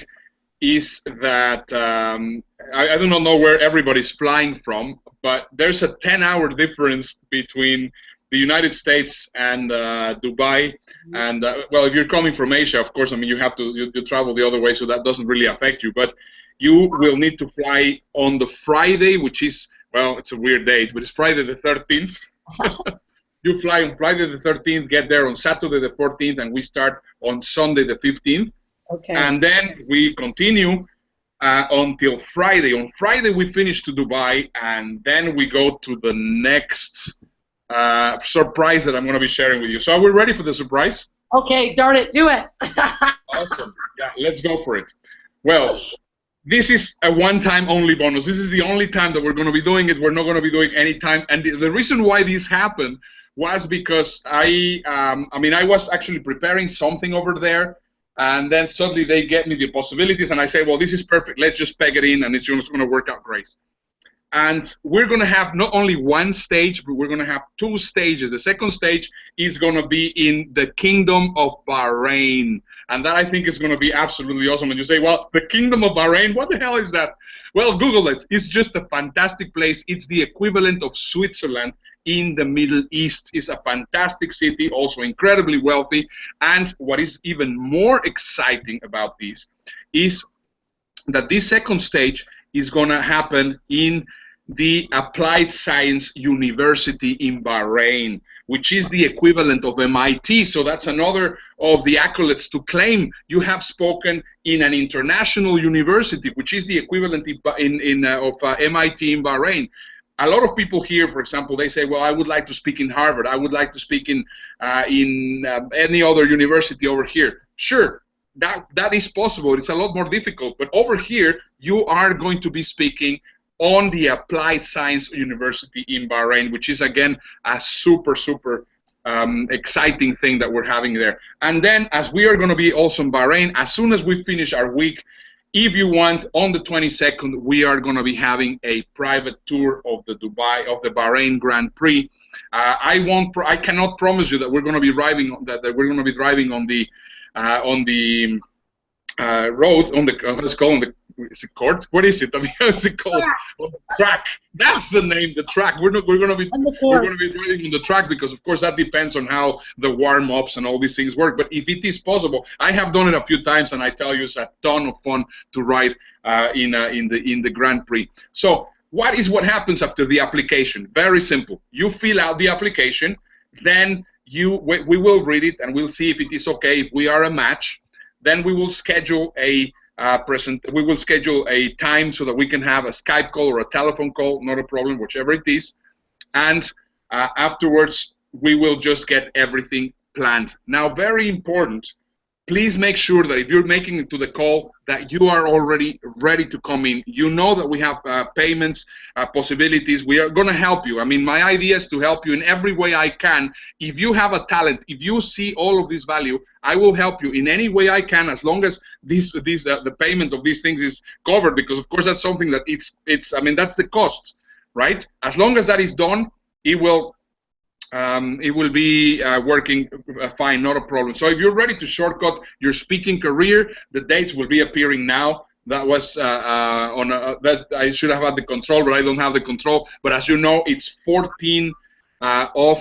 is that I do not know where everybody's flying from, but there's a 10-hour difference between the United States and Dubai. And well, if you're coming from Asia, of course, I mean, you have to you travel the other way, so that doesn't really affect you. But you will need to fly on the Friday, which is, well, it's a weird date, but it's Friday the 13th. You fly on Friday the 13th, get there on Saturday the 14th, and we start on Sunday the 15th. Okay. And then we continue until Friday. On Friday we finish to Dubai, and then we go to the next surprise that I'm going to be sharing with you. So are we ready for the surprise? Okay, darn it, do it. Awesome. Yeah, let's go for it. Well, this is a one-time only bonus. This is the only time that we're going to be doing it. We're not going to be doing any time. And the reason why this happened was because I mean, I was actually preparing something over there, and then suddenly they get me the possibilities, and I say, well, this is perfect. Let's just peg it in, and it's just going to work out great. And we're going to have not only one stage, but we're going to have two stages. The second stage is going to be in the Kingdom of Bahrain. And that, I think, is going to be absolutely awesome. And you say, well, the Kingdom of Bahrain, what the hell is that? Well, Google it. It's just a fantastic place. It's the equivalent of Switzerland in the Middle East. It's a fantastic city, also incredibly wealthy. And what is even more exciting about this is that this second stage is going to happen in the Applied Science University in Bahrain, which is the equivalent of MIT. So that's another of the accolades to claim. You have spoken in an international university, which is the equivalent of MIT in Bahrain. A lot of people here, for example, they say, well, I would like to speak in Harvard. I would like to speak in any other university over here. Sure, that is possible. It's a lot more difficult. But over here, you are going to be speaking on the Applied Science University in Bahrain, which is, again, a super, super exciting thing that we're having there. And then, as we are going to be also in Bahrain, as soon as we finish our week, if you want, on the 22nd, we are going to be having a private tour of the Bahrain Grand Prix. I cannot promise you that we're going to be driving on the road, on the let's call on the, is it court? What is it? I mean, what's it called? On the track. That's the name, the track. We're going to be driving on the track, because of course that depends on how the warm-ups and all these things work. But if it is possible, I have done it a few times, and I tell you, it's a ton of fun to ride in the Grand Prix. So what happens after the application? Very simple. You fill out the application, then we will read it, and we'll see if it is okay, if we are a match. Then we will schedule a time so that we can have a Skype call or a telephone call, not a problem, whichever it is. And afterwards, we will just get everything planned. Now, very important, please make sure that if you're making it to the call, that you are already ready to come in. You know that we have payments possibilities. We are going to help you. I mean, my idea is to help you in every way I can. If you have a talent, if you see all of this value, I will help you in any way I can, as long as the payment of these things is covered, because of course that's something that I mean, that's the cost, right? As long as that is done, it will be working fine, not a problem. So if you're ready to shortcut your speaking career, the dates will be appearing now. That was that I should have had the control, but I don't have the control. But as you know, it's 14 of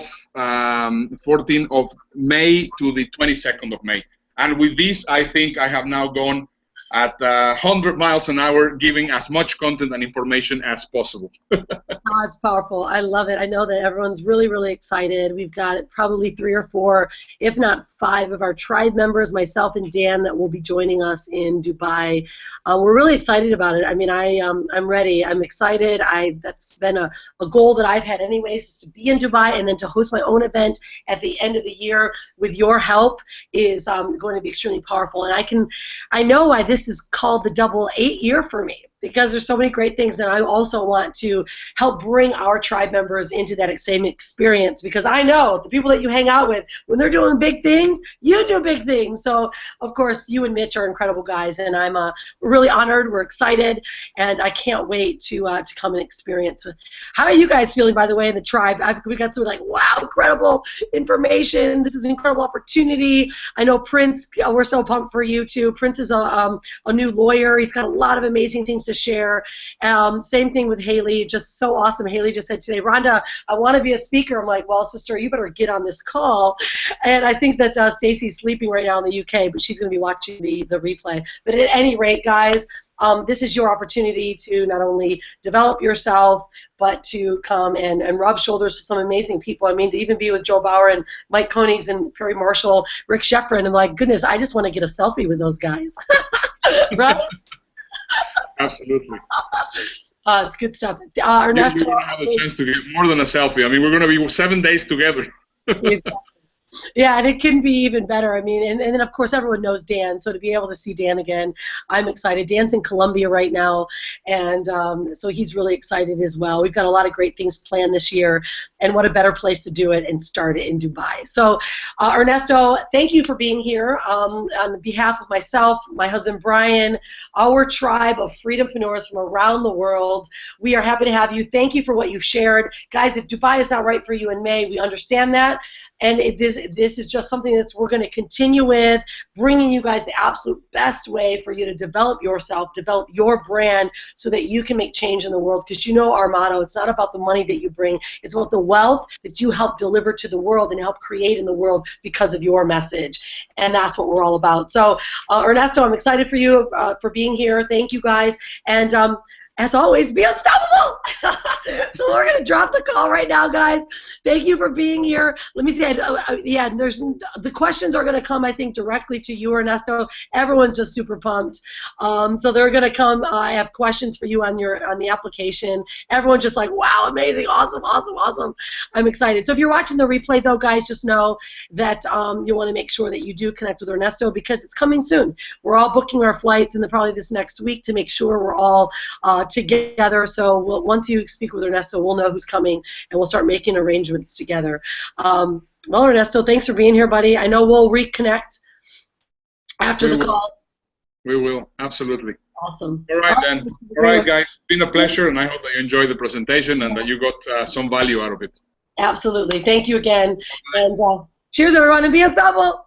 May to the 22nd of May. And with this, I think I have now gone at 100 miles an hour, giving as much content and information as possible. Oh, it's powerful. I love it. I know that everyone's really, really excited. We've got probably 3 or 4, if not 5, of our tribe members, myself and Dan, that will be joining us in Dubai. We're really excited about it. I mean, I'm ready. I'm excited. That's been a goal that I've had anyways, is to be in Dubai, and then to host my own event at the end of the year with your help is going to be extremely powerful. And I know why this is called the double 8 year for me, because there's so many great things, and I also want to help bring our tribe members into that same experience, because I know the people that you hang out with, when they're doing big things, you do big things. So, of course, you and Mitch are incredible guys, and we're really honored, we're excited, and I can't wait to come and experience. How are you guys feeling, by the way, in the tribe? We got some like, wow, incredible information. This is an incredible opportunity. I know Prince, we're so pumped for you too. Prince is a new lawyer. He's got a lot of amazing things to share. Same thing with Haley, just so awesome. Haley just said today, Rhonda, I want to be a speaker. I'm like, well, sister, you better get on this call. And I think that Stacy's sleeping right now in the UK, but she's going to be watching the replay. But at any rate, guys, this is your opportunity to not only develop yourself, but to come and rub shoulders with some amazing people. I mean, to even be with Joe Bauer and Mike Koenigs and Perry Marshall, Rick Sheffrin, I'm like, goodness, I just want to get a selfie with those guys. Right? Absolutely. It's good stuff. Ernesto, you're going to have a chance to get more than a selfie. I mean, we're going to be 7 days together. Yeah, and it couldn't be even better. I mean, and then, of course, everyone knows Dan, so to be able to see Dan again, I'm excited. Dan's in Colombia right now, and so he's really excited as well. We've got a lot of great things planned this year, and what a better place to do it and start it in Dubai. So, Ernesto, thank you for being here. On behalf of myself, my husband Brian, our tribe of freedompreneurs from around the world, we are happy to have you. Thank you for what you've shared. Guys, if Dubai is not right for you in May, we understand that. And this is just something that we're going to continue with, bringing you guys the absolute best way for you to develop yourself, develop your brand, so that you can make change in the world. Because you know our motto, it's not about the money that you bring, it's about the wealth that you help deliver to the world and help create in the world because of your message. And that's what we're all about. So, Ernesto, I'm excited for you for being here. Thank you, guys. And as always, be unstoppable. So we're going to drop the call right now, guys. Thank you for being here. Let me see. Yeah, the questions are going to come, I think, directly to you, Ernesto. Everyone's just super pumped. So they're going to come. I have questions for you on the application. Everyone's just like, wow, amazing, awesome, awesome, awesome. I'm excited. So if you're watching the replay, though, guys, just know that you want to make sure that you do connect with Ernesto, because it's coming soon. We're all booking our flights, and probably this next week, to make sure we're all together. So once you speak with Ernesto, we'll know who's coming, and we'll start making arrangements together. Well, Ernesto, thanks for being here, buddy. I know we'll reconnect after the call. We will, absolutely. Awesome. All right, then. All right, guys. It's been a pleasure, and I hope that you enjoyed the presentation and that you got some value out of it. Absolutely. Thank you again. And cheers, everyone, and be unstoppable.